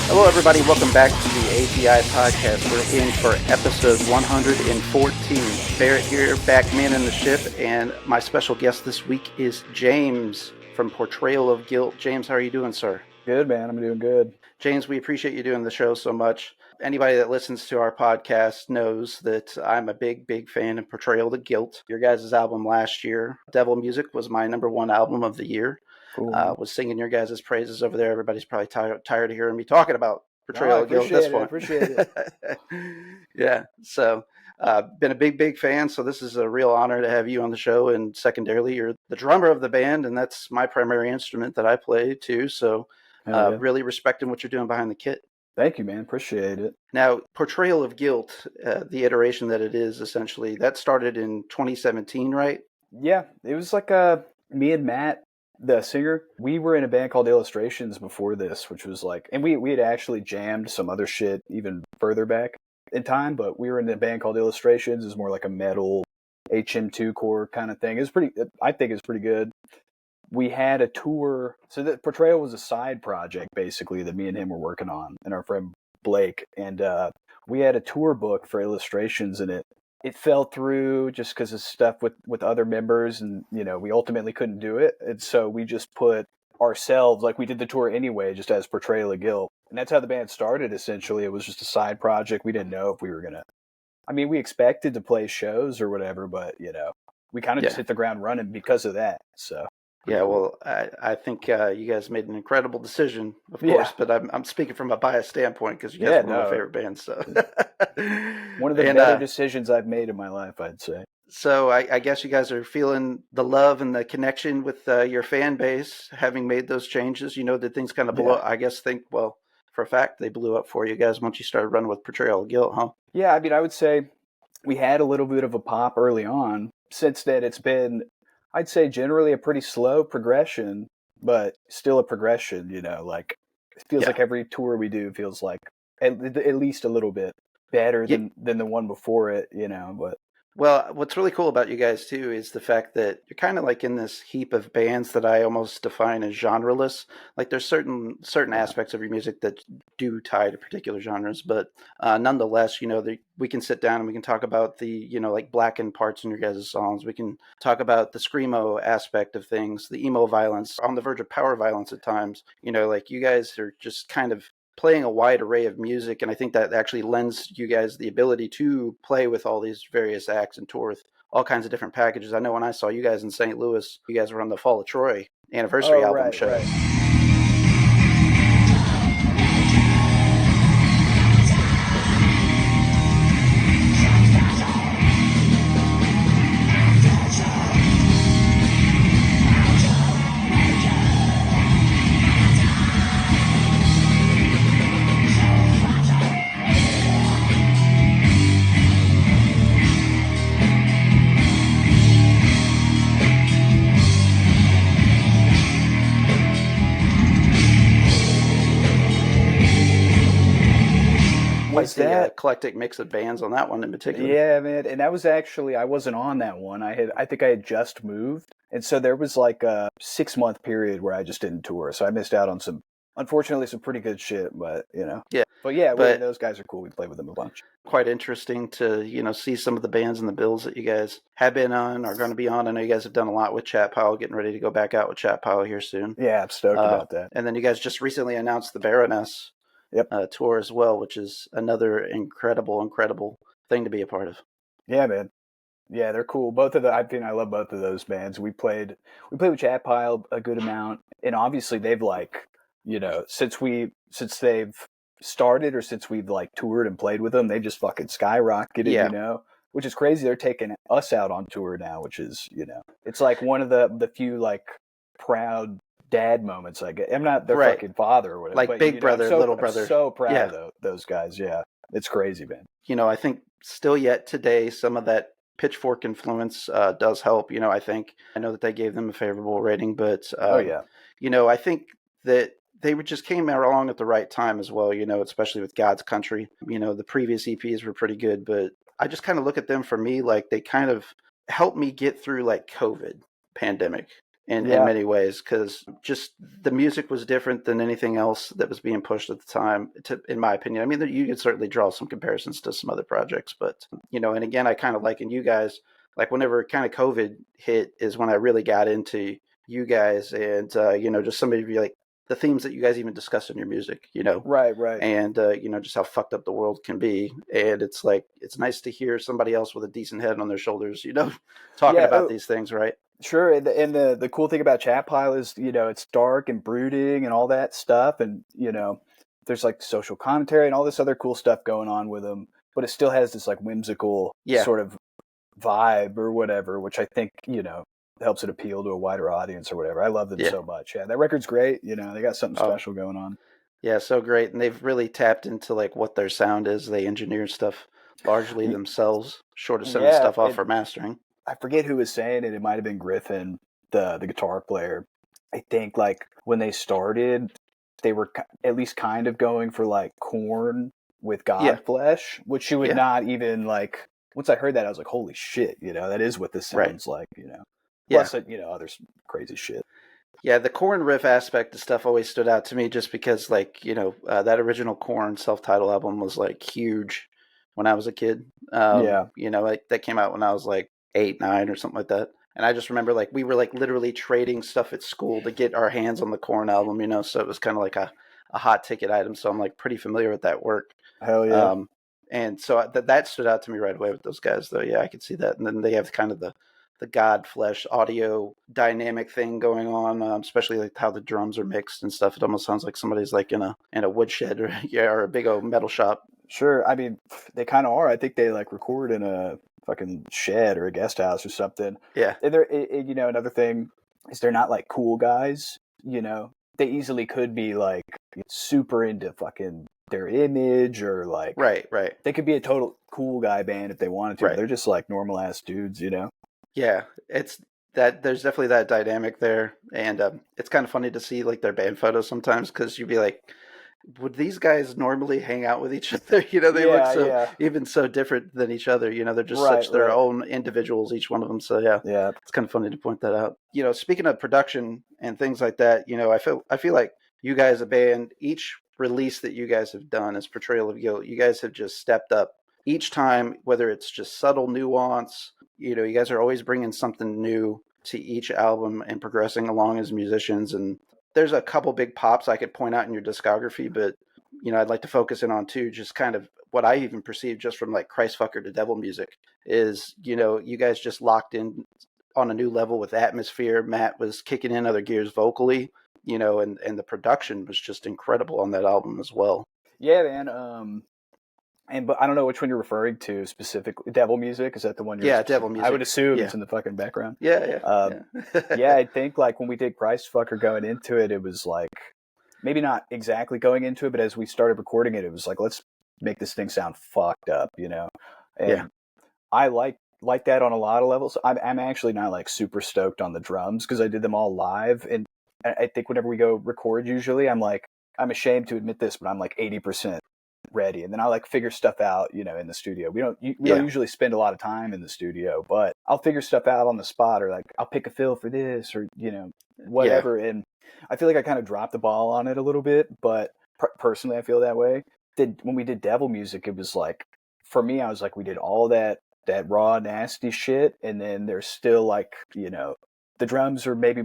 Hello, everybody. Welcome back to the ATI podcast. We're in for episode 114. Barrett here, back manning the ship, and my special guest this week is James from Portrayal of Guilt. James, how are you doing, sir? Good, man. I'm doing good. James, we appreciate you doing the show so much. Anybody that listens to our podcast knows that I'm a big fan of Portrayal of Guilt. Your guys' album last year, Devil Music, was my number one album of the year. Cool. Was singing your guys' praises over there. Everybody's probably tired of hearing me talking about Portrayal of Guilt at this point. I appreciate it. Yeah. So, been a big fan. So this is a real honor to have you on the show. And secondarily, you're the drummer of the band, and that's my primary instrument that I play too. So, really respecting what you're doing behind the kit. Thank you, man. Appreciate it. Now, Portrayal of Guilt, the iteration that it is essentially, that started in 2017, right? Yeah, it was like me and Matt, the singer, we were in a band called Illustrations before this, which was like, and we had actually jammed some other shit even further back in time, but we were in a band called Illustrations. It was more like a metal HM2 core kind of thing. It was I think it's pretty good. We had a tour, so the Portrayal was a side project basically that me and him were working on, and our friend Blake, and we had a tour book for Illustrations, and it fell through just because of stuff with other members, and we ultimately couldn't do it, and so we just put ourselves, like we did the tour anyway, just as Portrayal of Guilt, and that's how the band started. Essentially, it was just a side project. We didn't know if we were gonna. I mean, we expected to play shows or whatever, but we kind of just hit the ground running because of that. So. Yeah, well, I think you guys made an incredible decision, of course, but I'm speaking from a biased standpoint because you guys are one of my favorite bands. So. One of the better decisions I've made in my life, I'd say. So I guess you guys are feeling the love and the connection with your fan base, having made those changes. Did things kind of blow up? I guess for a fact, they blew up for you guys once you started running with Portrayal of Guilt, huh? Yeah, I mean, I would say we had a little bit of a pop early on. Since then, it's been, I'd say, generally a pretty slow progression, but still a progression, like it feels like every tour we do feels like at least a little bit better than the one before it, but. Well, what's really cool about you guys too is the fact that you're kind of like in this heap of bands that I almost define as genreless. Like there's certain aspects of your music that do tie to particular genres, but nonetheless, we can sit down and we can talk about the, like blackened parts in your guys' songs. We can talk about the screamo aspect of things, the emo violence, on the verge of power violence at times. Like you guys are just kind of playing a wide array of music, and I think that actually lends you guys the ability to play with all these various acts and tour with all kinds of different packages. I know when I saw you guys in St. Louis, you guys were on the Fall of Troy anniversary album show. Right. The eclectic mix of bands on that one in particular. Yeah, man, and that was actually, I wasn't on that one. I think I had just moved, and so there was like a 6-month period where I just didn't tour, so I missed out on unfortunately some pretty good shit, but yeah, but those guys are cool. We played with them a bunch. Quite interesting to see some of the bands and the bills that you guys have been on, are going to be on. I know you guys have done a lot with Chat Powell, getting ready to go back out with Chat Powell here soon. Yeah, I'm stoked about that. And then you guys just recently announced the Baroness tour as well, which is another incredible thing to be a part of. Yeah, man. Yeah, they're cool. Both of I love both of those bands. We played with Chat Pile a good amount, and obviously they've since they've started or since we've toured and played with them, they just fucking skyrocketed. which is crazy. They're taking us out on tour now, which is, it's like one of the few like proud dad moments. Like, I'm not their fucking father or whatever, like but, big brother, little brother. I'm so proud of those guys. Yeah, it's crazy, man. I think still yet today, some of that Pitchfork influence does help. I know that they gave them a favorable rating, but I think that they just came along at the right time as well, especially with God's Country. The previous EPs were pretty good, but I just kind of look at them, for me, like they kind of helped me get through like COVID pandemic in many ways, because just the music was different than anything else that was being pushed at the time, in my opinion. I mean, you could certainly draw some comparisons to some other projects, but, and again, I kind of liken you guys, like whenever kind of COVID hit is when I really got into you guys and, just some of you, like the themes that you guys even discuss in your music, Right. And, just how fucked up the world can be. And it's like, it's nice to hear somebody else with a decent head on their shoulders, talking about these things, right? Sure, and the cool thing about Chat Pile is, it's dark and brooding and all that stuff, and there's like social commentary and all this other cool stuff going on with them, but it still has this like whimsical sort of vibe or whatever, which I think helps it appeal to a wider audience or whatever. I love them so much. Yeah, that record's great. They got something special going on. Yeah, so great, and they've really tapped into like what their sound is. They engineer stuff largely themselves, short of sending stuff off for mastering. I forget who was saying it. It might have been Griffin, the guitar player. I think like when they started, they were at least kind of going for like Korn with Godflesh, which you would not even like. Once I heard that, I was like, "Holy shit!" That is what this sounds like. Plus, other crazy shit. Yeah, the Korn riff aspect of stuff always stood out to me, just because like that original Korn self-titled album was like huge when I was a kid. Like that came out when I was like 8, 9 or something like that. And I just remember like we were like literally trading stuff at school to get our hands on the Korn album, so it was kind of like a hot ticket item. So I'm like pretty familiar with that work. Hell yeah. And so that stood out to me right away with those guys, though. Yeah, I could see that. And then they have kind of the Godflesh audio dynamic thing going on, especially like how the drums are mixed and stuff. It almost sounds like somebody's like in a woodshed or a big old metal shop. Sure. I mean, they kind of are. I think they like record in a fucking shed or a guest house or something. Yeah. And they're, another thing is they're not like cool guys, They easily could be like super into fucking their image or like. Right. They could be a total cool guy band if they wanted to. Right. They're just like normal ass dudes, Yeah. It's that there's definitely that dynamic there. And it's kind of funny to see like their band photos sometimes, because you'd be like, would these guys normally hang out with each other? They look so even so different than each other. They're just such their own individuals, each one of them. So yeah, it's kind of funny to point that out. Speaking of production and things like that, I feel like you guys, a band, each release that you guys have done as Portrayal of Guilt, you guys have just stepped up each time, whether it's just subtle nuance. You guys are always bringing something new to each album and progressing along as musicians. And there's a couple big pops I could point out in your discography, but I'd like to focus in on too, just kind of what I even perceive just from like CHRISTFUCKER to Devil Music is, you guys just locked in on a new level with atmosphere. Matt was kicking in other gears vocally, and the production was just incredible on that album as well. Yeah, man. But I don't know which one you're referring to specifically. Devil Music, is that the one you're? Yeah, Devil Music. I would assume it's in the fucking background. Yeah. Yeah, I think like when we did CHRISTFUCKER going into it, it was like maybe not exactly going into it, but as we started recording it, it was like, let's make this thing sound fucked up, And I like that on a lot of levels. I'm actually not like super stoked on the drums because I did them all live, and I think whenever we go record, usually I'm ashamed to admit this, but I'm like 80% ready, and then I'll like figure stuff out, in the studio. We don't usually spend a lot of time in the studio, but I'll figure stuff out on the spot, or like I'll pick a fill for this, or whatever. And I feel like I kind of dropped the ball on it a little bit, but personally I feel that way. When we did Devil Music, it was like, for me, I was like, we did all that raw nasty shit, and then there's still like, the drums are maybe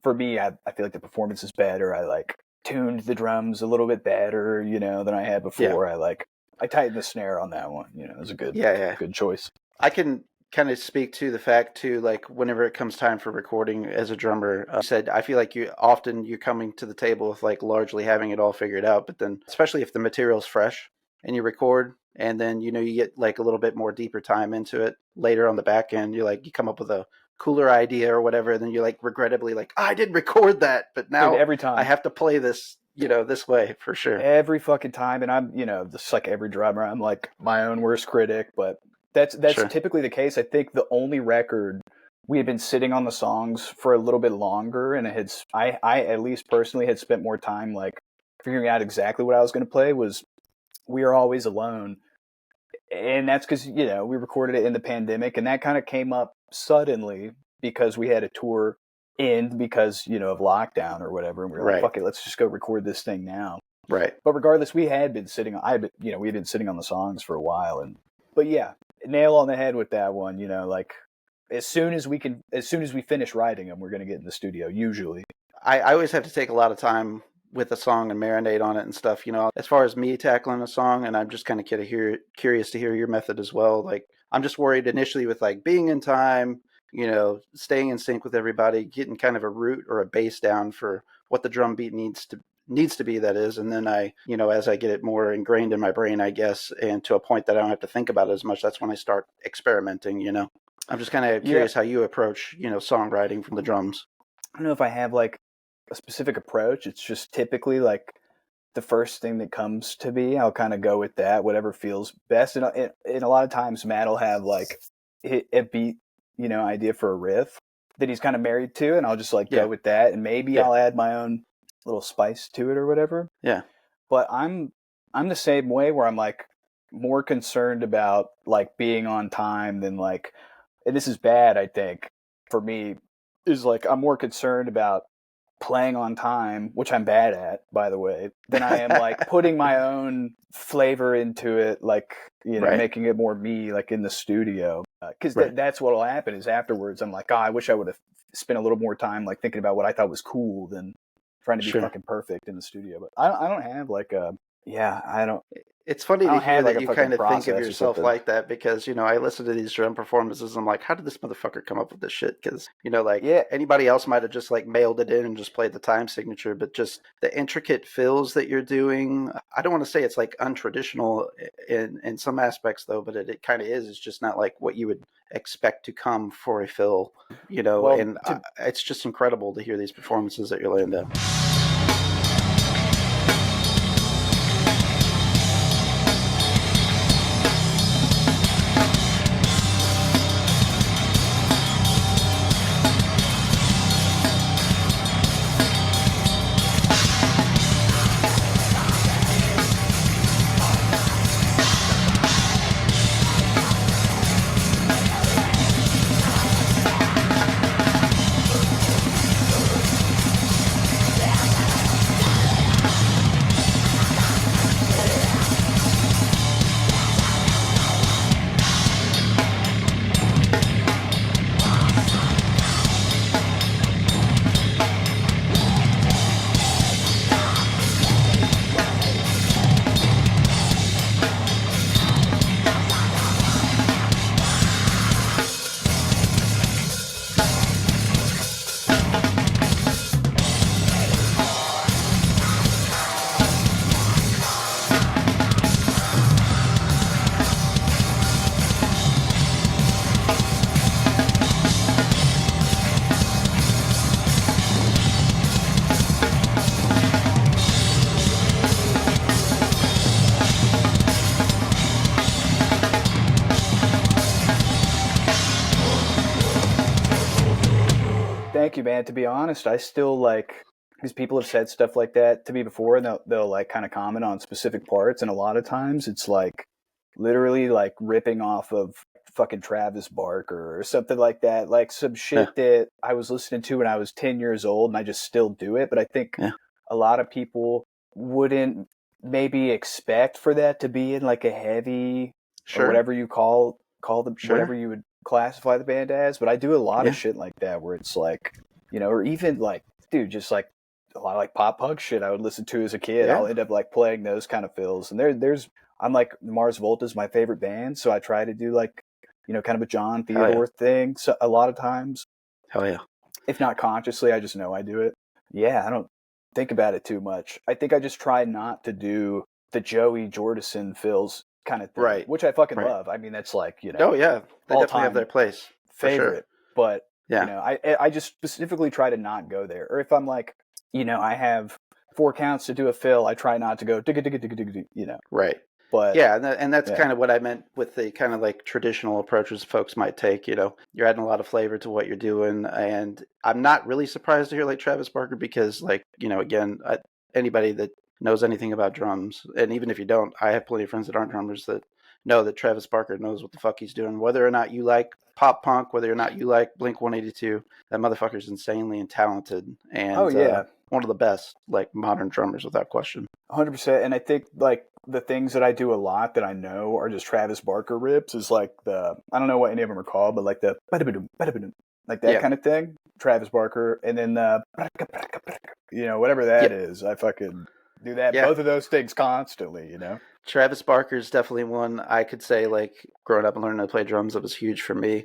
for me, I feel like the performance is better. I like tuned the drums a little bit better, than I had before. I tightened the snare on that one. It was a good choice. I can kind of speak to the fact too, like whenever it comes time for recording as a drummer, you said, I feel like you're coming to the table with like largely having it all figured out, but then especially if the material's fresh, and you record, and then you get like a little bit more deeper time into it later on the back end. You come up with a cooler idea or whatever, and then you're like regrettably like, I didn't record that, but now Dude, every time I have to play this this way for sure. every fucking time. And I'm just like every drummer, I'm like my own worst critic, but that's Sure. typically the case. I think the only record we had been sitting on the songs for a little bit longer, and I at least personally had spent more time like figuring out exactly what I was going to play was We Are Always Alone. And that's because, we recorded it in the pandemic, and that kind of came up suddenly because we had a tour end because, of lockdown or whatever. And we were like, fuck it, let's just go record this thing now. Right. But regardless, we had been sitting on the songs for a while. But yeah, nail on the head with that one, like as soon as we finish writing them, we're going to get in the studio usually. I always have to take a lot of time with a song and marinate on it and stuff, as far as me tackling a song. And I'm just kind of curious to hear your method as well. Like, I'm just worried initially with like being in time, staying in sync with everybody, getting kind of a root or a bass down for what the drum beat needs to be, that is. And then I, as I get it more ingrained in my brain, I guess, and to a point that I don't have to think about it as much, that's when I start experimenting, I'm just kind of curious how you approach, songwriting from the drums. I don't know if I have like a specific approach. It's just typically like the first thing that comes to me, I'll kind of go with that, whatever feels best. And a lot of times Matt will have like a beat, idea for a riff that he's kind of married to, and I'll just like go with that, and maybe I'll add my own little spice to it or whatever. Yeah. But I'm the same way, where I'm like more concerned about like being on time than like, and this is bad, I think, for me, is like I'm more concerned about playing on time, which I'm bad at, by the way, than I am like putting my own flavor into it, like, making it more me, like in the studio. Because that's what will happen is afterwards, I'm like, I wish I would have spent a little more time like thinking about what I thought was cool than trying to be fucking perfect in the studio. But I don't have like I don't. It's funny to hear like that you kind of think of yourself like that, because, I listen to these drum performances and I'm like, how did this motherfucker come up with this shit? Because, anybody else might have just like mailed it in and just played the time signature, but just the intricate fills that you're doing, I don't want to say it's like untraditional in some aspects though, but it kind of is. It's just not like what you would expect to come for a fill, and it's just incredible to hear these performances that you're laying down. Thank you, man. To be honest, I still like, because people have said stuff like that to me before, and they'll like kind of comment on specific parts, and a lot of times it's like literally like ripping off of fucking Travis Barker or something like that, like some shit that I was listening to when I was 10 years old, and I just still do it. But I think a lot of people wouldn't maybe expect for that to be in like a heavy or whatever you call them, whatever you would classify the band as. But I do a lot of shit like that where it's like, or even like, dude, just like a lot of like pop punk shit I would listen to as a kid. I'll end up like playing those kind of fills. And I'm like, Mars Volta is my favorite band, so I try to do like, kind of a John Theodore thing. So a lot of times, if not consciously, I just know I do it. Yeah, I don't think about it too much. I think I just try not to do the Joey Jordison fills kind of thing, Right. which I fucking Right. love. I mean, that's like, Oh yeah, they all definitely have time their place for sure. favorite. But Yeah. I just specifically try to not go there. Or if I'm like, I have 4 counts to do a fill, I try not to go digga digga digga digga, Right. But yeah, and that's yeah. kind of what I meant with the kind of like traditional approaches folks might take. You're adding a lot of flavor to what you're doing, and I'm not really surprised to hear like Travis Barker because, like, again, anybody that knows anything about drums, and even if you don't, I have plenty of friends that aren't drummers that know that Travis Barker knows what the fuck he's doing. Whether or not you like pop punk, whether or not you like Blink 182, that motherfucker's insanely talented and one of the best like modern drummers without question. 100%. And I think like the things that I do a lot that I know are just Travis Barker rips is like I don't know what any of them are called, but like the like that kind of thing. Travis Barker, and then whatever that is, I fucking do that. Both of those things constantly. Travis Barker is definitely one I could say, like, growing up and learning to play drums, that was huge for me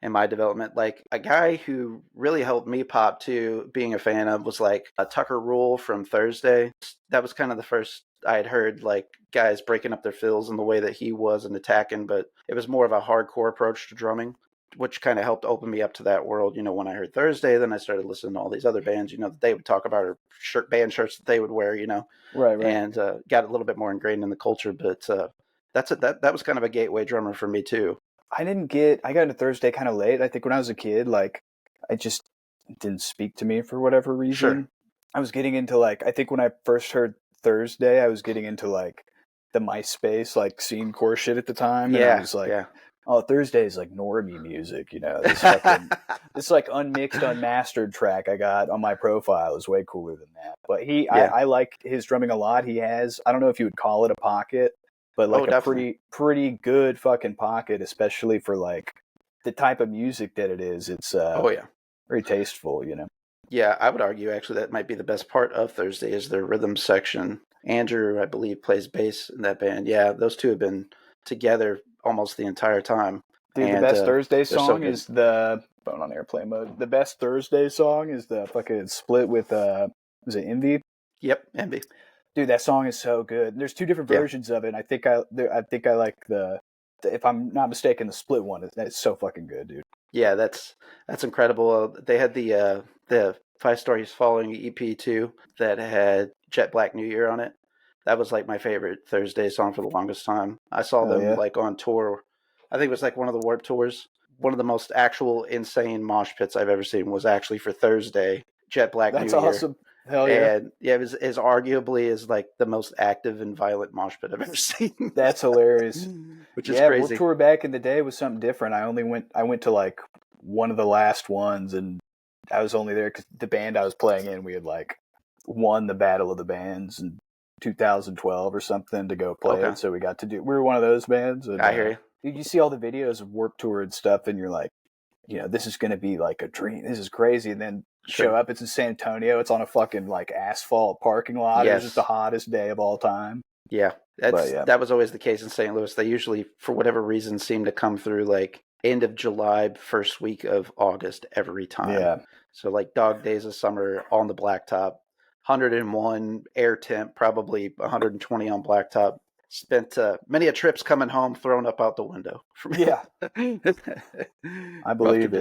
in my development. Like, a guy who really helped me pop too, being a fan of, was like Tucker Rule from Thursday. That was kind of the first I had heard like guys breaking up their fills in the way that he was and attacking, but it was more of a hardcore approach to drumming, which kind of helped open me up to that world. When I heard Thursday, then I started listening to all these other bands, that they would talk about, or band shirts that they would wear, right. And got a little bit more ingrained in the culture. But that's it. That was kind of a gateway drummer for me too. I got into Thursday kind of late. I think when I was a kid, like, I just didn't speak to me for whatever reason. Sure. I was getting into like, I think when I first heard Thursday, I was getting into like the MySpace, like scene core shit at the time. And I was like, oh, Thursday is like normie music, this fucking, this like unmixed, unmastered track I got on my profile is way cooler than that. But I like his drumming a lot. He has, I don't know if you would call it a pocket, but like a pretty good fucking pocket, especially for like the type of music that it is. It's very tasteful, Yeah, I would argue actually that might be the best part of Thursday is their rhythm section. Andrew, I believe, plays bass in that band. Yeah, those two have been together almost the entire time. Dude, the best Thursday song is the phone on airplane mode. The best Thursday song is the fucking split with was it Envy? Yep, Envy. Dude, that song is so good. There's 2 different versions of it. And I think I like the if I'm not mistaken, the split one. That's so fucking good, dude. Yeah, that's incredible. They had the 5 Stories Following EP too that had Jet Black New Year on it. That was like my favorite Thursday song for the longest time. I saw them like on tour. I think it was like one of the Warped tours. One of the most actual insane mosh pits I've ever seen was actually for Thursday, Jet Black New Year. That's awesome. Hell yeah. And it was as arguably is like the most active and violent mosh pit I've ever seen. That's hilarious. Which is crazy. Warped Tour back in the day was something different. I went to like one of the last ones, and I was only there because the band I was playing in, we had like won the Battle of the Bands in 2012 or something to go play it. So we got to we were one of those bands. And, I hear you. You see all the videos of Warped Tour and stuff, and you're like, this is going to be like a dream. This is crazy. And then show up, it's in San Antonio. It's on a fucking like asphalt parking lot. It was just the hottest day of all time. Yeah. That was always the case in St. Louis. They usually, for whatever reason, seem to come through like end of July, first week of August every time. Yeah. So like dog days of summer on the blacktop, 101 air temp, probably 120 on blacktop. Spent many a trips coming home, thrown up out the window. Yeah. I believe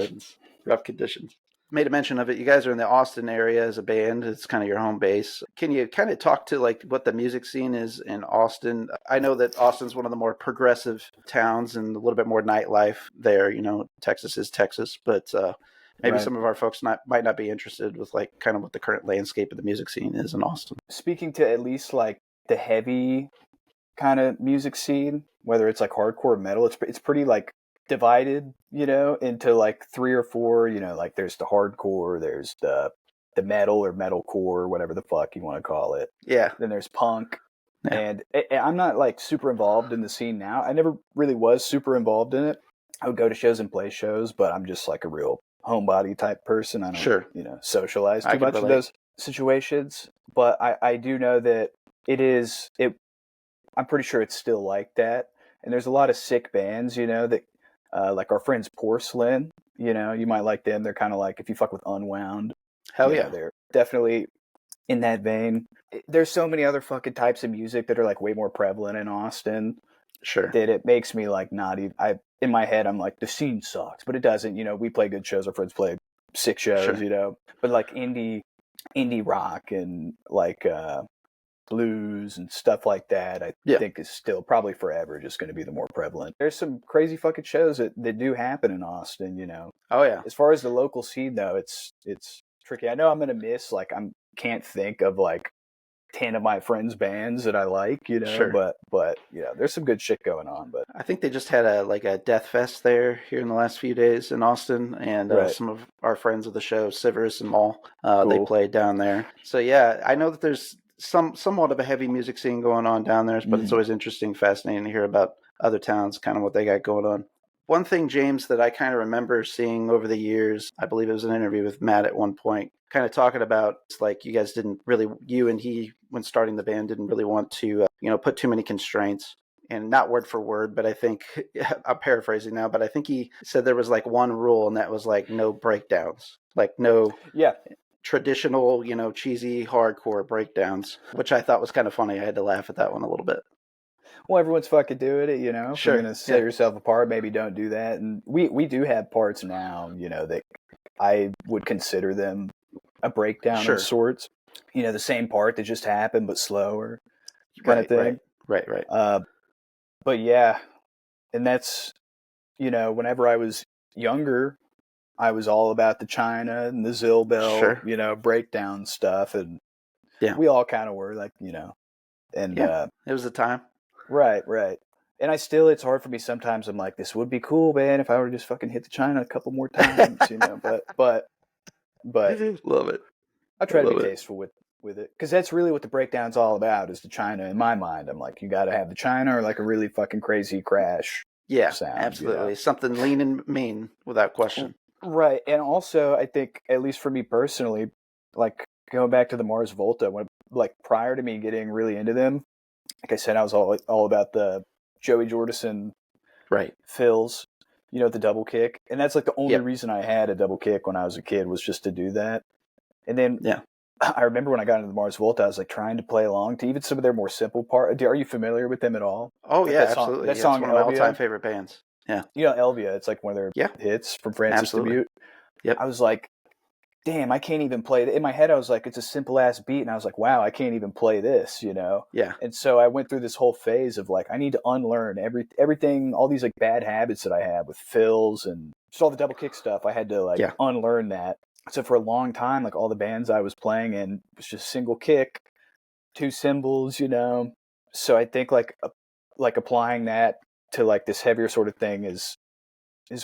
Rough conditions. Made a mention of it. You guys are in the Austin area as a band. It's kind of your home base. Can you kind of talk to like what the music scene is in Austin? I know that Austin's one of the more progressive towns and a little bit more nightlife there. Texas is Texas, but maybe some of our folks might not be interested with like kind of what the current landscape of the music scene is in Austin. Speaking to at least like the heavy kind of music scene, whether it's like hardcore metal, it's pretty like divided, into like 3 or 4, like there's the hardcore, there's the metal or metalcore, whatever the fuck you want to call it. Yeah. Then there's punk. Yeah. And I'm not like super involved in the scene now. I never really was super involved in it. I would go to shows and play shows, but I'm just like a real homebody type person. I don't, socialize too much in those situations. But I do know that I'm pretty sure it's still like that. And there's a lot of sick bands, that like our friends Porcelain, you might like them. They're kind of like, if you fuck with Unwound. Hell yeah. They're definitely in that vein. There's so many other fucking types of music that are like way more prevalent in Austin Sure. that it makes me like not even. In my head, I'm like, the scene sucks, but it doesn't. You know, we play good shows. Our friends play sick shows. Sure. You know, but like indie rock and like blues and stuff like that, I think is still probably forever just going to be the more prevalent. There's some crazy fucking shows that do happen in Austin, you know. Oh yeah. As far as the local scene though, it's tricky. I know I'm going to miss, like, can't think of like 10 of my friends' bands that I like, you know. Sure. But you know, there's some good shit going on. But I think they just had a death fest there here in the last few days in Austin, and some of our friends of the show, Sivers and Maul, they played down there. So yeah, I know that there's somewhat of a heavy music scene going on down there, but it's always interesting, fascinating to hear about other towns, kind of what they got going on. One thing, James, that I kind of remember seeing over the years, I believe it was an interview with Matt at one point, kind of talking about, it's like you guys didn't really, you and he, when starting the band, didn't really want to, put too many constraints. And not word for word, but I think, I'm paraphrasing now, but I think he said there was like one rule, and that was like no breakdowns, like no traditional, cheesy hardcore breakdowns, which I thought was kind of funny. I had to laugh at that one a little bit. Well, everyone's fucking doing it, you know. Sure. If you're going to set yourself apart, maybe don't do that. And we do have parts now, you know, that I would consider them a breakdown of sorts. You know, the same part that just happened, but slower kind of thing. Right. But yeah, and that's, you know, whenever I was younger, I was all about the China and the Zilbel, you know, breakdown stuff. And we all kind of were, like, you know. And it was a time. Right. And it's hard for me sometimes. I'm like, this would be cool, man, if I were to just fucking hit the China a couple more times, you know. But love it. I try to be tasteful with it, because that's really what the breakdown's all about, is the China. In my mind, I'm like, you got to have the China or like a really fucking crazy crash. Yeah, sound, absolutely. You know? Something lean and mean, without question. Right. And also, I think, at least for me personally, like going back to the Mars Volta, when, like, prior to me getting really into them, like I said, I was all about the Joey Jordison fills, you know, the double kick. And that's like the only reason I had a double kick when I was a kid, was just to do that. And then I remember when I got into the Mars Volta, I was like trying to play along to even some of their more simple parts. Are you familiar with them at all? Oh, like yeah, absolutely. That song, it's one of my all-time favorite bands. Yeah. You know, Elvia, it's like one of their hits from Francis Dubuque. Yep. I was like, damn, I can't even play it. In my head, I was like, it's a simple ass beat. And I was like, wow, I can't even play this, you know? Yeah. And so I went through this whole phase of like, I need to unlearn everything, all these like bad habits that I had with fills and just all the double kick stuff. I had to like unlearn that. So for a long time, like all the bands I was playing in was just single kick, 2 cymbals, you know? So I think like applying that to like this heavier sort of thing is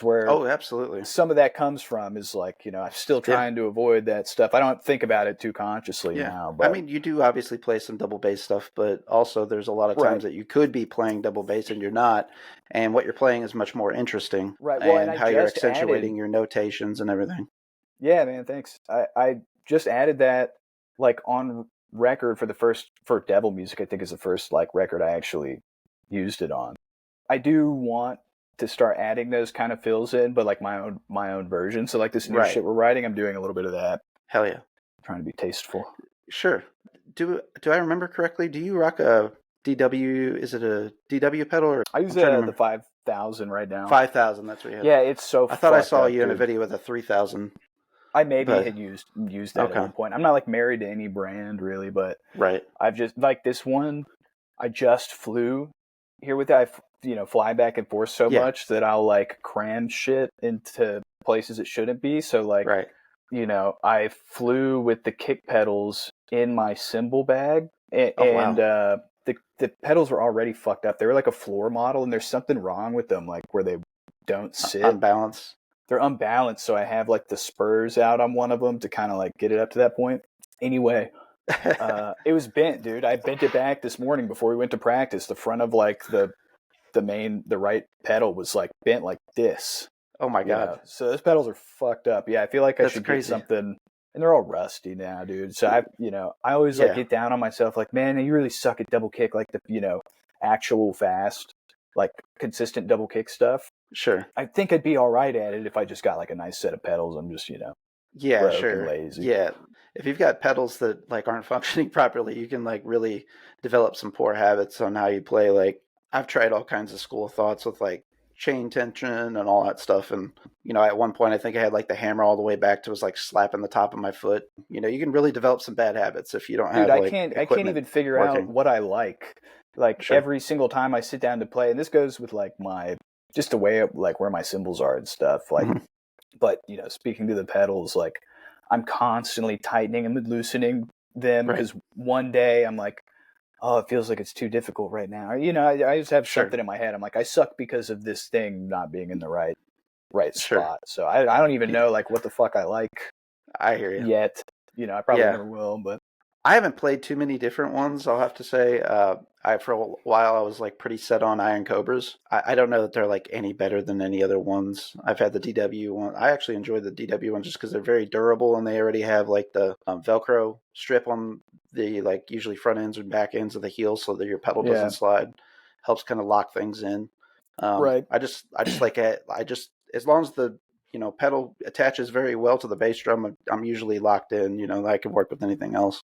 where absolutely some of that comes from, is like, you know, I'm still trying to avoid that stuff. I don't think about it too consciously now. But I mean, you do obviously play some double bass stuff, but also there's a lot of times that you could be playing double bass and you're not, and what you're playing is much more interesting. Right. Well, and how you're accentuating your notations and everything. Yeah, man, thanks. I just added that like on record for Devil Music, I think is the first like record I actually used it on. I do want to start adding those kind of fills in, but like my own version. So like this new shit we're writing, I'm doing a little bit of that. Hell yeah. I'm trying to be tasteful. Sure. Do I remember correctly? Do you rock a DW? Is it a DW pedal? Or I use the 5000 right now. 5000. That's what you had. Yeah, it's so. I thought I saw you in a video with a 3000. I maybe had used that at one point. I'm not like married to any brand really, but I've just like this one. I just flew here with it. I fly back and forth so much that I'll like cram shit into places it shouldn't be. So like, you know, I flew with the kick pedals in my cymbal bag, and the pedals were already fucked up. They were like a floor model, and there's something wrong with them, like where they don't sit. Unbalanced. They're unbalanced, so I have like the spurs out on one of them to kind of like get it up to that point. Anyway, it was bent, dude. I bent it back this morning before we went to practice. The front of like the right pedal was like bent like this. Oh my god! Know? So those pedals are fucked up. Yeah, I feel like I should get something. And they're all rusty now, dude. So I always like get down on myself, like, man, you really suck at double kick, like the actual fast, like consistent double kick stuff. Sure. I think I'd be all right at it if I just got like a nice set of pedals. I'm just, broke and lazy. Yeah. if you've got pedals that like aren't functioning properly, you can like really develop some poor habits on how you play. Like I've tried all kinds of school of thoughts with like chain tension and all that stuff. And, at one point I think I had like the hammer all the way back to was like slapping the top of my foot. You can really develop some bad habits if you don't Dude, have I like can't even figure out working. what I like. Like Sure. every single time I sit down to play, and this goes with like just the way like where my cymbals are and stuff. Like, Mhm. but speaking to the pedals, like I'm constantly tightening and loosening them Right. because one day I'm like, oh, it feels like it's too difficult right now. Or, I just have Sure. something in my head. I'm like, I suck because of this thing not being in the right Sure. spot. So I don't even know like what the fuck I like I hear you. yet. I probably Yeah. never will, but I haven't played too many different ones, I'll have to say. I for a while I was like pretty set on Iron Cobras. I don't know that they're like any better than any other ones. I've had the DW one. I actually enjoy the DW one just because they're very durable and they already have like the Velcro strip on the like usually front ends and back ends of the heel so that your pedal doesn't yeah, slide. Helps kind of lock things in. right. I just like it. I just as long as the pedal attaches very well to the bass drum, I'm usually locked in. I can work with anything else.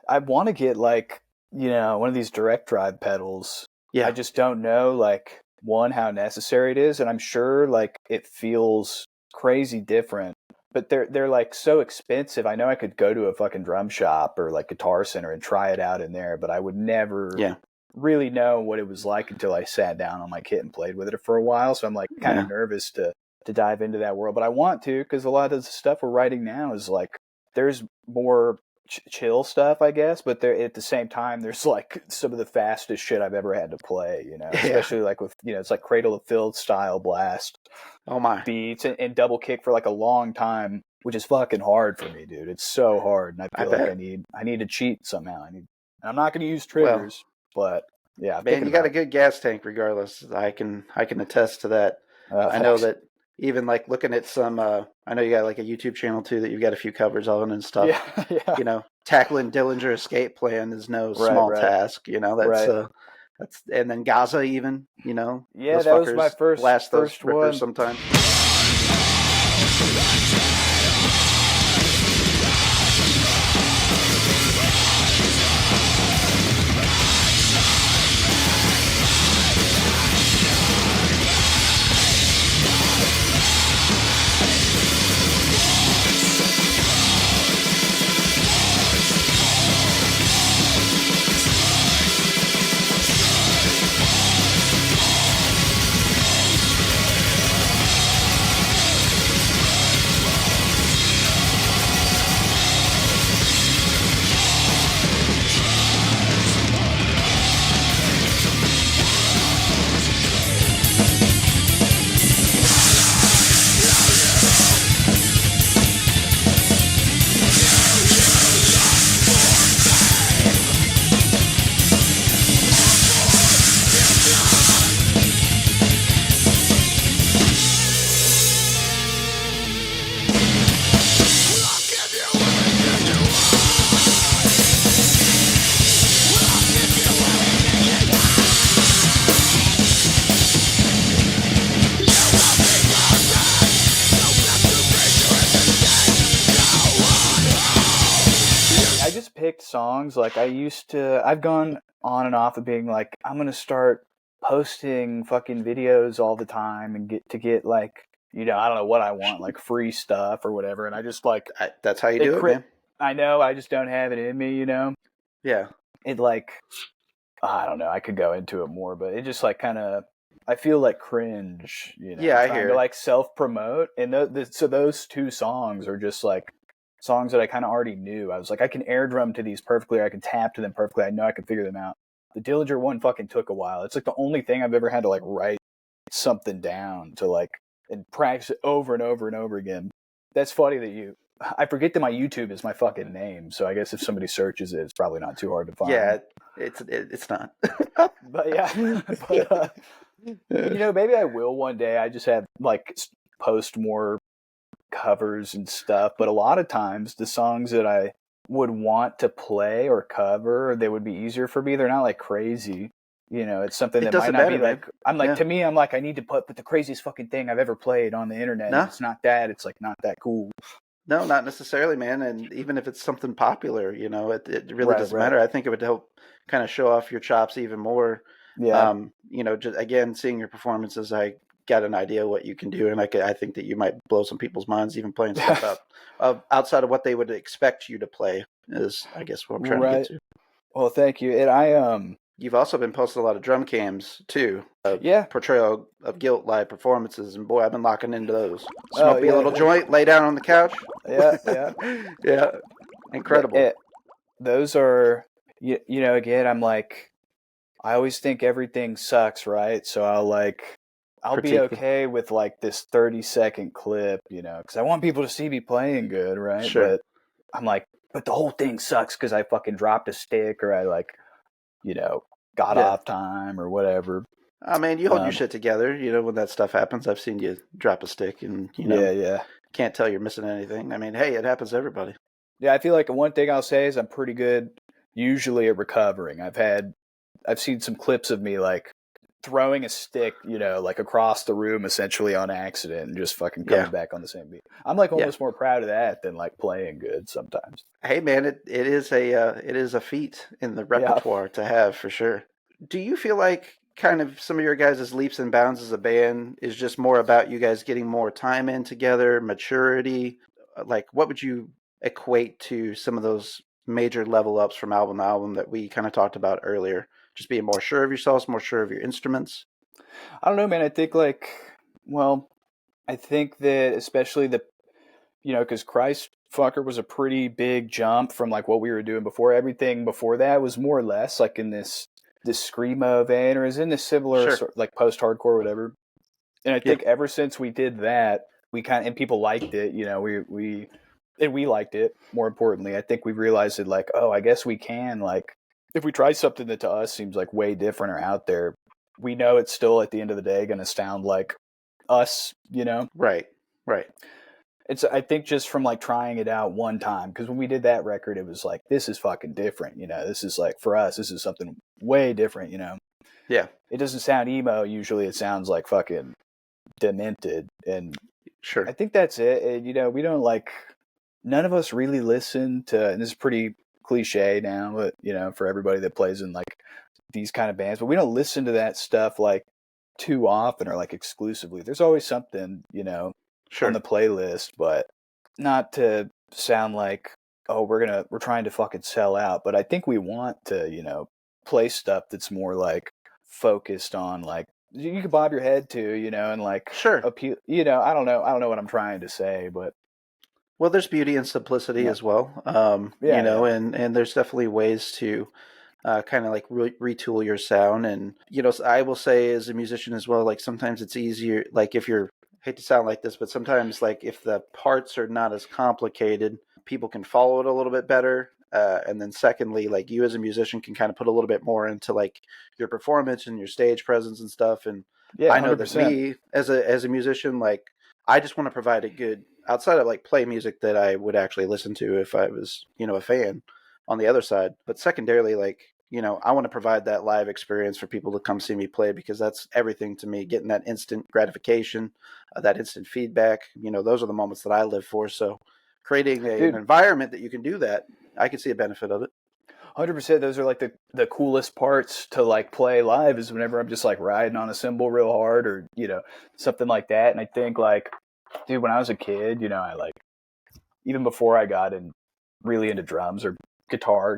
I want to get like, one of these direct drive pedals. I Yeah. just don't know like one how necessary it is, and I'm sure like it feels crazy different. But they're like so expensive. I know I could go to a fucking drum shop or like Guitar Center and try it out in there, but I would never Yeah. really know what it was like until I sat down on my kit and played with it for a while. So I'm like kind of Yeah. nervous to dive into that world, but I want to because a lot of the stuff we're writing now is like there's more chill stuff, I guess, but there at the same time there's like some of the fastest shit I've ever had to play, Yeah. especially like with it's like Cradle of Filth style blast Oh my. beats and double kick for like a long time, which is fucking hard for me, dude. It's so hard, and I I feel like bet. I need to cheat somehow. And I'm not going to use Well, triggers, but yeah, I'm man, thinking you got a about. good gas tank regardless. I can attest to that. I know Thanks. that even like looking at some I know you got like a YouTube channel too that you've got a few covers on and stuff. Yeah, yeah. Tackling Dillinger Escape Plan is no Right, small right, task. right. That's and then Gaza even, Yeah, those that was my fuckers first blast those first rippers one. sometimes. I just picked songs like I've gone on and off of being like I'm gonna start posting fucking videos all the time and get like I don't know what I want, like free stuff or whatever, and I just like That's how you it do it, man. I know I just don't have it in me. Yeah. It like I don't know, I could go into it more, but it just like kind of I feel like cringe, Yeah, I trying to hear. like self promote, and so those two songs are just like songs that I kind of already knew. I was like, I can air drum to these perfectly, or I can tap to them perfectly. I know I can figure them out. The Dillinger one fucking took a while. It's like the only thing I've ever had to like write something down to like and practice it over and over and over again. That's funny that I forget that my YouTube is my fucking name, so I guess if somebody searches it, it's probably not too hard to find. Yeah, it's not. But yeah, but maybe I will one day. I just have like post more covers and stuff, but a lot of times the songs that I would want to play or cover, they would be easier for me. They're not like crazy. It's something It that might doesn't not be matter, man. like I'm like Yeah. to me I'm like I need to put the craziest fucking thing I've ever played on the internet. No. If it's not that, it's like not that cool. No, not necessarily, man. And even if it's something popular, it really Right, doesn't right. matter. I think it would help kind of show off your chops even more. Yeah. Just again, seeing your performances, I got an idea what you can do, and I think that you might blow some people's minds even playing stuff outside of what they would expect you to play. Is I guess what I'm trying to get Right. to. Well, thank you. And You've also been posting a lot of drum cams too, of yeah. Portrayal of Guilt live performances, and boy, I've been locking into those. Oh, Smoke me a little yeah. joint, lay down on the couch. Yeah, yeah. Yeah, incredible. Those are, again, I'm like, I always think everything sucks, right? So I'll be Critique them. okay with like this 30-second clip, because I want people to see me playing good, right? Sure. But I'm like, but the whole thing sucks because I fucking dropped a stick or I you know, got Yeah. off time or whatever. I mean, you hold your Um, shit together. When that stuff happens, I've seen you drop a stick and, yeah, yeah. can't tell you're missing anything. I mean, hey, it happens to everybody. Yeah, I feel like one thing I'll say is I'm pretty good usually at recovering. I've seen some clips of me like throwing a stick, like across the room essentially on accident and just fucking coming Yeah. back on the same beat. I'm like Yeah. almost more proud of that than like playing good sometimes. Hey, man, it is a feat in the Yeah. repertoire to have for sure. Do you feel like kind of some of your guys' leaps and bounds as a band is just more about you guys getting more time in together, maturity? Like, what would you equate to some of those major level ups from album to album that we kind of talked about earlier? Just being more sure of yourselves, more sure of your instruments. I don't know, man. Well, I think that especially because CHRISTFUCKER was a pretty big jump from like what we were doing before. Everything before that was more or less like in this screamo vein, or is in this similar Sure. sort like post-hardcore, whatever. And I Yeah. think ever since we did that, and people liked it. We liked it. More importantly, I think we realized that like, oh, I guess we can like if we try something that to us seems like way different or out there, we know it's still at the end of the day going to sound like us. Right. Right. It's I think just from like trying it out one time, because when we did that record, it was like this is fucking different. This is like for us, this is something way different. Yeah. It doesn't sound emo. Usually, it sounds like fucking demented, and Sure. I think that's it. And, we don't like none of us really listen to, and this is pretty cliche now, but for everybody that plays in like these kind of bands, but we don't listen to that stuff like too often or like exclusively. There's always something, Sure. on the playlist, but not to sound like, oh, we're trying to fucking sell out. But I think we want to, play stuff that's more like focused on like you can bob your head to, and like Sure. appeal. I don't know what I'm trying to say, but Well, there's beauty in simplicity yeah, as well. yeah. And there's definitely ways to kind of like retool your sound. And, I will say as a musician as well, like sometimes it's easier, like if you're, hate to sound like this, but sometimes like if the parts are not as complicated, people can follow it a little bit better. And then secondly, like you as a musician can kind of put a little bit more into like your performance and your stage presence and stuff. And Yeah, I know that 100%. me as a musician, like I just want to provide a good outside of like play music that I would actually listen to if I was, a fan on the other side. But secondarily, like, I want to provide that live experience for people to come see me play because that's everything to me, getting that instant gratification, that instant feedback. Those are the moments that I live for. So creating an Dude, environment that you can do that, I can see a benefit of it. 100%. Those are like the coolest parts to like play live is whenever I'm just like riding on a cymbal real hard or, something like that. And I think like, dude, when I was a kid, I like, even before I got really into drums or guitar,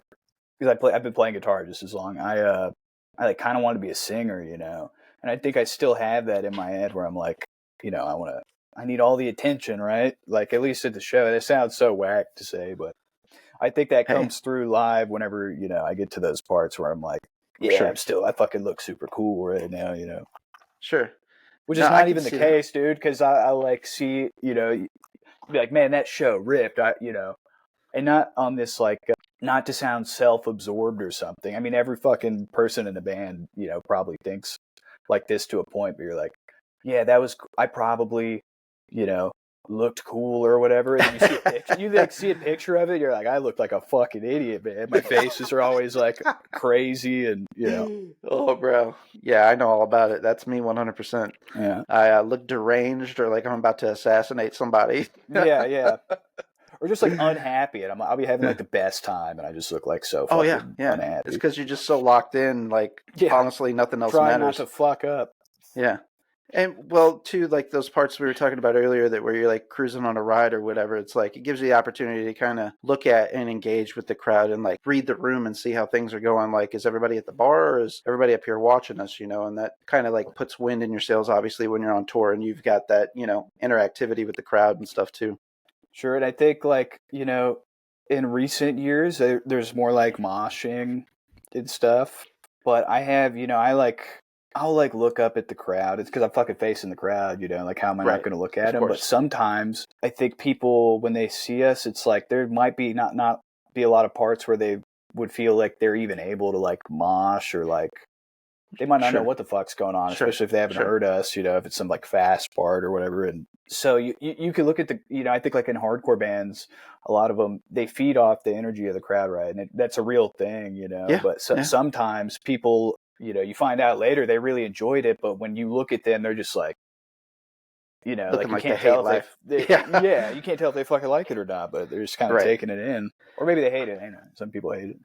because I've been playing guitar just as long. I like kind of want to be a singer, and I think I still have that in my head where I'm like, I need all the attention, right? Like at least at the show. It sounds so whack to say, but I think that Hey, comes through live whenever I get to those parts where I'm like, yeah, sure, I fucking look super cool right now, sure. which No, is I not can even the see that. case, dude. Because I like see, be like, man, that show ripped. And not on this like not to sound self-absorbed or something. I mean, every fucking person in the band, probably thinks like this to a point, but you're like, yeah, I probably, you know, looked cool or whatever. And then you see a picture, you like see a picture of it, you're like, I look like a fucking idiot, man. My faces are always like crazy, and Oh, bro. Yeah, I know all about it. That's me 100%. yeah, I look deranged or like I'm about to assassinate somebody. yeah, yeah. or just like unhappy, and I'll be having like the best time, and I just look like so fucking unhappy. It's because you're just so locked in. Like honestly, nothing else Trying matters. not to fuck up. Yeah. And well, too, like those parts we were talking about earlier, that where you're like cruising on a ride or whatever, it's like it gives you the opportunity to kind of look at and engage with the crowd and like read the room and see how things are going. Like, is everybody at the bar, or is everybody up here watching us? You know, and that kind of like puts wind in your sails, obviously, when you're on tour and you've got that, you know, interactivity with the crowd and stuff too. Sure, and I think like, you know, in recent years there's more like moshing and stuff, but I have, you know, I'll like look up at the crowd. It's because I'm fucking facing the crowd, you know, like how am I not going to look at them? But sometimes I think people, when they see us, it's like there might be not be a lot of parts where they would feel like they're even able to like mosh, or like they might not know what the fuck's going on, especially if they haven't heard us, you know, if it's some like fast part or whatever. And so you can look at the, you know, I think like in hardcore bands, a lot of them, they feed off the energy of the crowd, right? And that's a real thing, you know, but sometimes people, you know, you find out later they really enjoyed it, but when you look at them, they're just like, you know, looking like you like can't tell life. if you can't tell if they fucking like it or not, but they're just kind of taking it in, or maybe they hate it. I know some people hate it.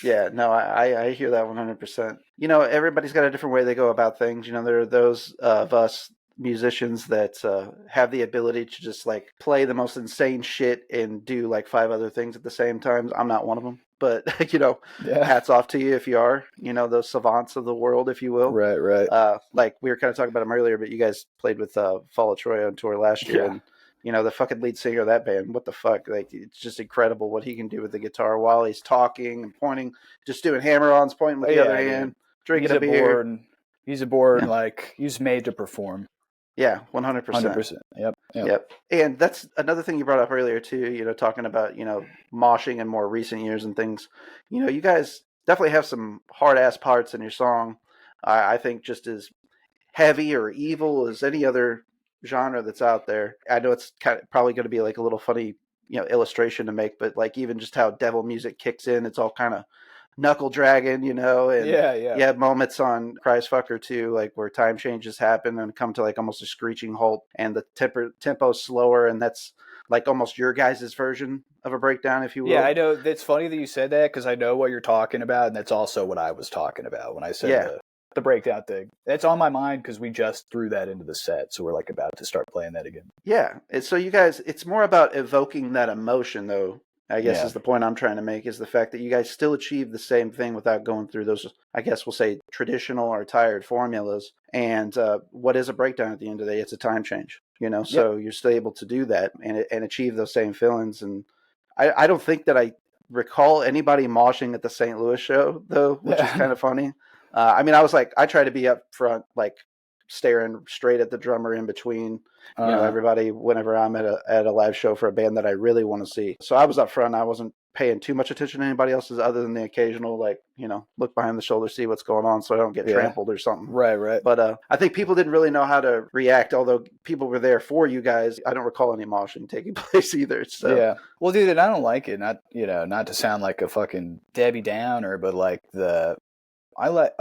Yeah, no, I hear that 100%. You know, everybody's got a different way they go about things. You know, there are those of us musicians that have the ability to just like play the most insane shit and do like 5 other things at the same time. I'm not one of them, but you know, hats off to you if you are, you know, those savants of the world, if you will. Right. Like we were kind of talking about them earlier, but you guys played with Fall of Troy on tour last year, and you know, the fucking lead singer of that band, what the fuck? Like, it's just incredible what he can do with the guitar while he's talking and pointing, just doing hammer-ons, pointing with the other hand, drinking a beer. He's born like, he's made to perform. Yeah, 100%. 100%. Yep. And that's another thing you brought up earlier, too, you know, talking about, you know, moshing in more recent years and things. You know, you guys definitely have some hard-ass parts in your song. I think just as heavy or evil as any other genre that's out there. I know it's kind of probably going to be like a little funny, you know, illustration to make, but like even just how devil music kicks in, it's all kind of knuckle dragging, you know, and you have moments on CHRISTFUCKER too, like where time changes happen and come to like almost a screeching halt, and the tempo's slower, and that's like almost your guys' version of a breakdown, if you will. Yeah, I know. It's funny that you said that, because I know what you're talking about, and that's also what I was talking about when I said the breakdown thing. That's on my mind because we just threw that into the set, so we're like about to start playing that again. Yeah, so you guys, it's more about evoking that emotion, though, I guess is the point I'm trying to make, is the fact that you guys still achieve the same thing without going through those, I guess we'll say, traditional or tired formulas. And what is a breakdown at the end of the day? It's a time change, you know, so you're still able to do that and achieve those same feelings. And I don't think that I recall anybody moshing at the St. Louis show, though, which is kind of funny. I mean, I try to be up front, like staring straight at the drummer in between, you know, everybody whenever I'm at a live show for a band that I really want to see. So I was up front. I wasn't paying too much attention to anybody else's other than the occasional, like, you know, look behind the shoulder, see what's going on so I don't get trampled or something. Right. But I think people didn't really know how to react, although people were there for you guys. I don't recall any moshing taking place either. So. Yeah. Well, dude, and I don't like it. Not, you know, not to sound like a fucking Debbie Downer, but like I like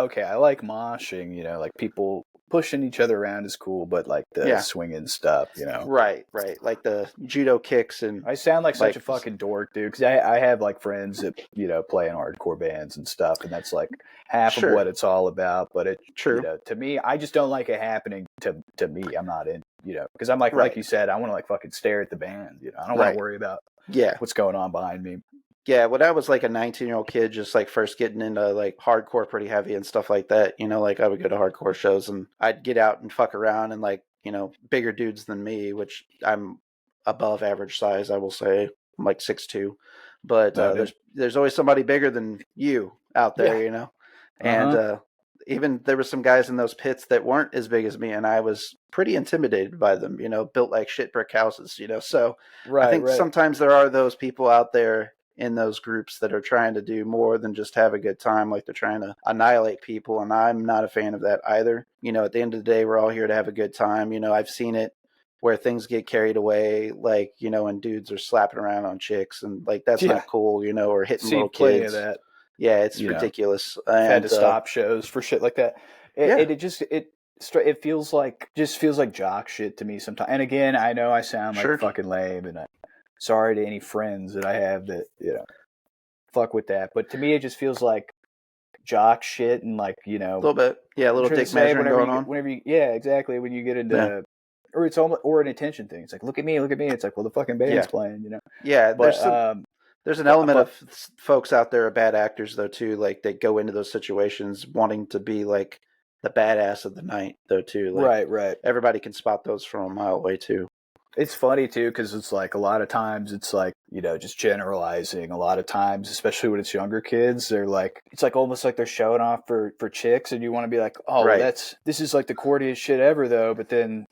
moshing, you know, like people pushing each other around is cool, but like the swinging stuff, you know. Right. Like the judo kicks. And I sound like such a fucking dork, dude, because I have like friends that, you know, play in hardcore bands and stuff, and that's like half of what it's all about. But it, you know, to me, I just don't like it happening to me. I'm not in, you know, because I'm like you said, I want to like fucking stare at the band, you know. I don't want to worry about what's going on behind me. Yeah, when I was like a 19-year-old kid, just like first getting into like hardcore pretty heavy and stuff like that, you know, like I would go to hardcore shows and I'd get out and fuck around and like, you know, bigger dudes than me, which I'm above average size, I will say. I'm like 6'2", but there's always somebody bigger than you out there, you know, and even there were some guys in those pits that weren't as big as me, and I was pretty intimidated by them, you know, built like shit brick houses, you know. So I think sometimes there are those people out there in those groups that are trying to do more than just have a good time, like they're trying to annihilate people, and I'm not a fan of that either. You know, at the end of the day, we're all here to have a good time. You know, I've seen it where things get carried away, like, you know, and dudes are slapping around on chicks, and like that's not cool, you know, or hitting little kids. Of that. Yeah, it's ridiculous. I've had to stop shows for shit like that. It feels like jock shit to me sometimes. And again, I know I sound like fucking lame, and sorry to any friends that I have that, fuck with that. But to me, it just feels like jock shit and like, A little bit. Yeah, a little dick measuring going on. Yeah, exactly. When you get into, or it's almost, or an attention thing. It's like, look at me. It's like, well, the fucking band's playing, Yeah, But, there's an element of folks out there are bad actors though too. Like they go into those situations wanting to be like the badass of the night though too. Like, right. Everybody can spot those from a mile away too. It's funny too because it's like a lot of times it's like just generalizing. A lot of times, especially when it's younger kids, they're like it's like almost like they're showing off for chicks, and you want to be like, oh, Right. well, this is like the cordiest shit ever, though. But then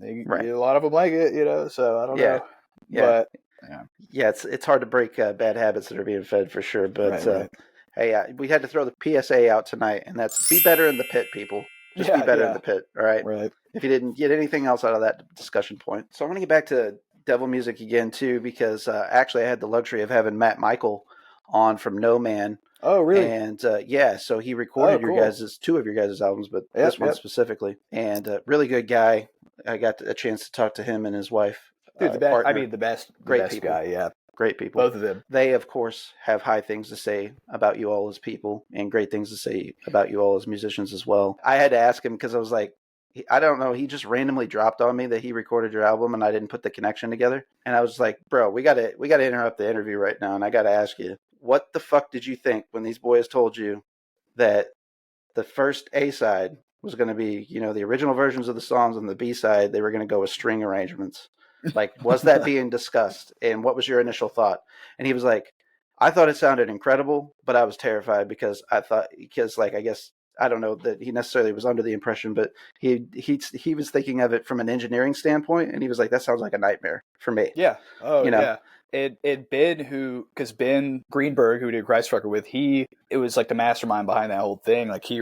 a lot of them like it, So I don't know. Yeah. But yeah, it's hard to break bad habits that are being fed for sure. But right. Hey, we had to throw the PSA out tonight, and that's be better in the pit, people. Just be better in the pit, all right? Right. If you didn't get anything else out of that discussion point. So I want to get back to devil music again, too, because actually I had the luxury of having Matt Michael on from No Man. Oh, really? And so he recorded two of your guys' albums, but this one specifically. And really good guy. I got a chance to talk to him and his wife. Dude, the best people. guy, yeah. Great people. Both of them. They, of course, have high things to say about you all as people and great things to say about you all as musicians as well. I had to ask him because I was like, I don't know. He just randomly dropped on me that he recorded your album and I didn't put the connection together. And I was like, bro, we gotta interrupt the interview right now. And I got to ask you, what the fuck did you think when these boys told you that the first A side was going to be, the original versions of the songs, and the B side, they were going to go with string arrangements? Like, was that being discussed? And what was your initial thought? And he was like, I thought it sounded incredible, but I was terrified because I guess, I don't know that he necessarily was under the impression, but he was thinking of it from an engineering standpoint. And he was like, that sounds like a nightmare for me. Yeah. Oh, yeah. It Ben because Ben Greenberg, who we did CHRISTFUCKER with, it was like the mastermind behind that whole thing. Like he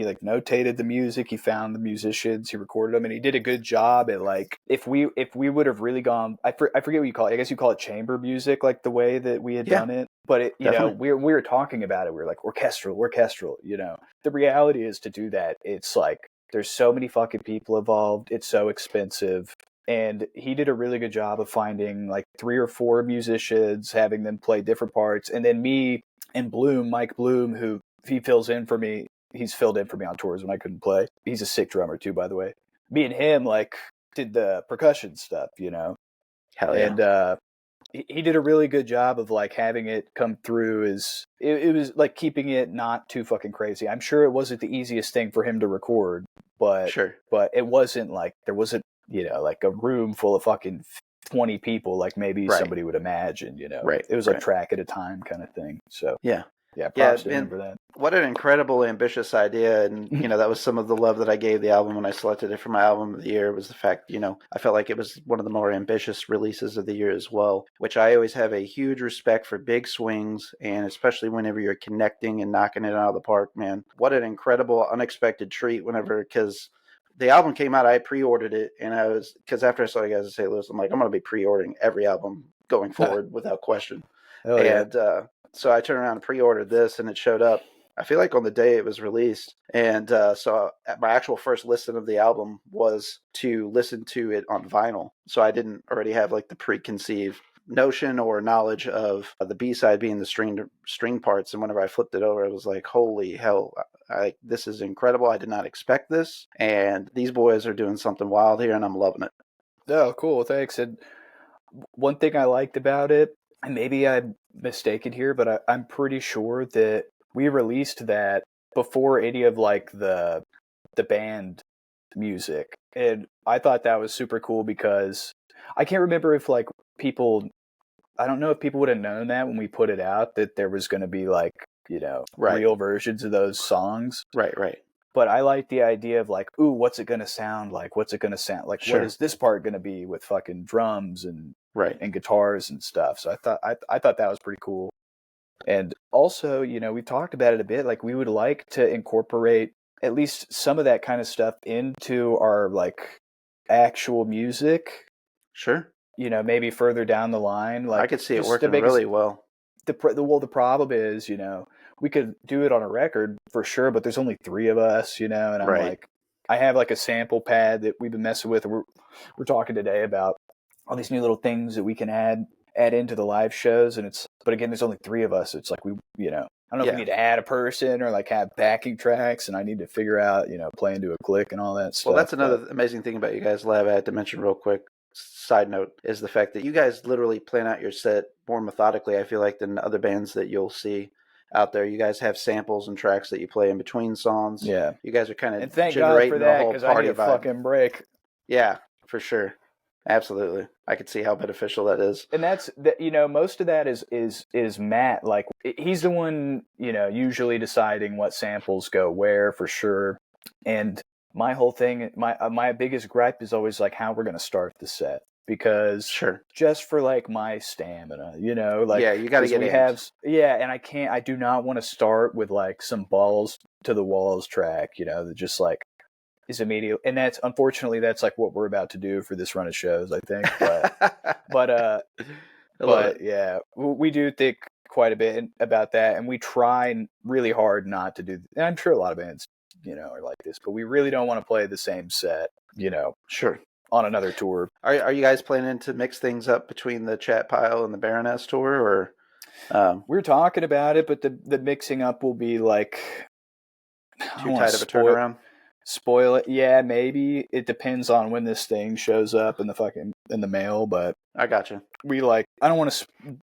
like notated the music, he found the musicians, he recorded them, and he did a good job at like if we would have really gone, I forget what you call it. I guess you call it chamber music, like the way that we had done it. But we were talking about it. We were like orchestral. The reality is to do that, it's like there's so many fucking people involved. It's so expensive. And he did a really good job of finding like 3 or 4 musicians, having them play different parts. And then me and Mike Bloom, who he fills in for me. He's filled in for me on tours when I couldn't play. He's a sick drummer too, by the way. Me and him like did the percussion stuff, Hell yeah. And he did a really good job of like having it come through as it was like keeping it not too fucking crazy. I'm sure it wasn't the easiest thing for him to record, but it wasn't like there wasn't like a room full of fucking 20 people like maybe somebody would imagine. Right. It was like track at a time kind of thing. So yeah. Props to him for that. What an incredible, ambitious idea. And, that was some of the love that I gave the album when I selected it for my album of the year, was the fact, I felt like it was one of the more ambitious releases of the year as well, which I always have a huge respect for big swings, and especially whenever you're connecting and knocking it out of the park, man. What an incredible, unexpected treat because the album came out, I pre-ordered it, and because after I saw you guys in St. Louis, I'm like, I'm going to be pre-ordering every album going forward without question. Oh, yeah. And, so I turned around and pre-ordered this, and it showed up, I feel like on the day it was released. And so my actual first listen of the album was to listen to it on vinyl. So I didn't already have like the preconceived notion or knowledge of the B-side being the string parts. And whenever I flipped it over, I was like, holy hell, this is incredible. I did not expect this. And these boys are doing something wild here, and I'm loving it. Oh, cool. Thanks. And one thing I liked about it, and maybe I'm mistaken here, but I'm pretty sure that we released that before any of like the band music. And I thought that was super cool because I can't remember if like I don't know if people would have known that when we put it out, that there was going to be like, real versions of those songs. Right. But I like the idea of like, ooh, what's it going to sound like? What's it going to sound like? Sure. What is this part going to be with fucking drums and guitars and stuff? So I thought that was pretty cool. And also, we talked about it a bit. Like, we would like to incorporate at least some of that kind of stuff into our like actual music. Sure. Maybe further down the line. Like, I could see it working really well. The problem is, we could do it on a record for sure, but there's only 3 of us, and I'm like, I have like a sample pad that we've been messing with. We're talking today about all these new little things that we can add into the live shows. And but again, there's only 3 of us. So it's like I don't know if we need to add a person or like have backing tracks, and I need to figure out, playing to a click and all that stuff. Well, that's another amazing thing about you guys live. I had to mention real quick. Side note is the fact that you guys literally plan out your set more methodically, I feel like, than other bands that you'll see out there. You guys have samples and tracks that you play in between songs. Yeah. You guys are kind of and thank God for that, because I need a fucking break. Yeah, for sure. Absolutely. I could see how beneficial that is. And that's, most of that is Matt. Like, he's the one, usually deciding what samples go where, for sure. And my whole thing, my biggest gripe is always like how we're going to start the set, because just for like my stamina, you got to get and I do not want to start with like some balls to the walls track, that just like is immediate. And that's, unfortunately, that's like what we're about to do for this run of shows, I think. But yeah, we do think quite a bit about that, and we try really hard not to do. And I'm sure a lot of bands, are like this, but we really don't want to play the same set, on another tour. Are you guys planning to mix things up between the Chat Pile and the Baroness tour, or? We're talking about it, but the mixing up will be like too tight of a turnaround. Spoil it. Yeah, maybe. It depends on when this thing shows up in the mail, but I gotcha. I don't want to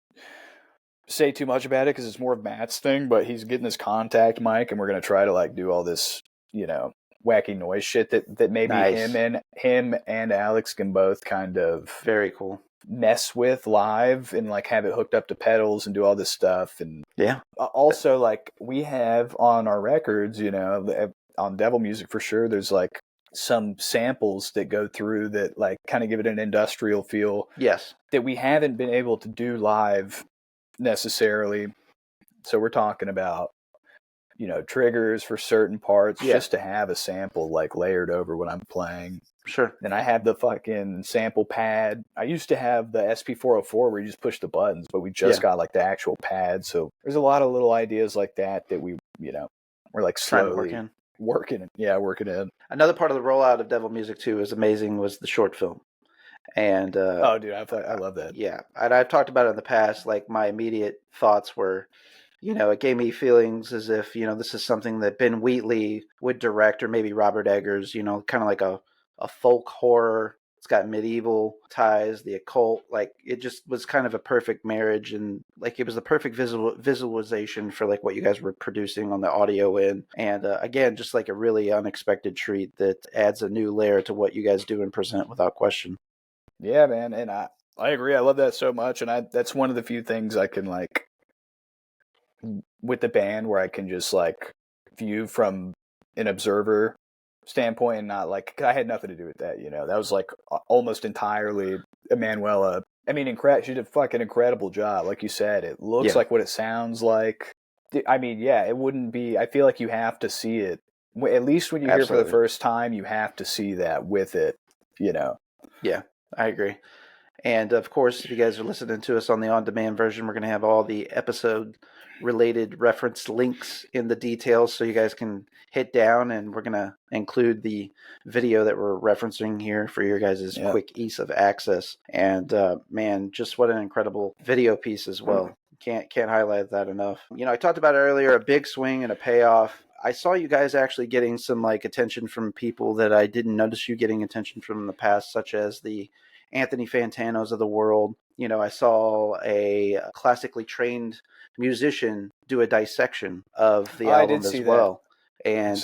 say too much about it because it's more of Matt's thing, but he's getting this contact mic, and we're going to try to like do all this, wacky noise shit that maybe him and Alex can both kind of very cool mess with live, and like have it hooked up to pedals and do all this stuff. And also, like, we have on our records, on Devil Music for sure, there's like some samples that go through that like kind of give it an industrial feel. Yes. That we haven't been able to do live necessarily. So we're talking about, triggers for certain parts just to have a sample like layered over what I'm playing. Sure. Then I have the fucking sample pad. I used to have the SP404 where you just push the buttons, but we just got like the actual pad. So there's a lot of little ideas like that we, we're like slowly working in. Another part of the rollout of Devil Music 2 is amazing was the short film. And oh, dude, I love that. Yeah, and I've talked about it in the past. Like, my immediate thoughts were, it gave me feelings as if, this is something that Ben Wheatley would direct, or maybe Robert Eggers, kind of like a folk horror. It's got medieval ties, the occult. Like, it just was kind of a perfect marriage, and like it was the perfect visualization for like what you guys were producing on the audio end. And again, just like a really unexpected treat that adds a new layer to what you guys do and present without question. Yeah, man, and I agree. I love that so much, and that's one of the few things I can like with the band where I can just like view from an observer standpoint, and not like, I had nothing to do with that. That was like almost entirely Emanuela. I mean, she did a fucking incredible job. Like you said, it looks like what it sounds like. I mean, it wouldn't be. I feel like you have to see it. At least when you hear it for the first time, you have to see that with it. Yeah, I agree. And of course, if you guys are listening to us on the on-demand version, we're going to have all the episode-related reference links in the details, so you guys can hit down, and we're going to include the video that we're referencing here for your guys' quick ease of access. And man, just what an incredible video piece as well. Can't highlight that enough. I talked about earlier, a big swing and a payoff. I saw you guys actually getting some like attention from people that I didn't notice you getting attention from in the past, such as the Anthony Fantanos of the world. I saw a classically trained musician do a dissection of the album as well. And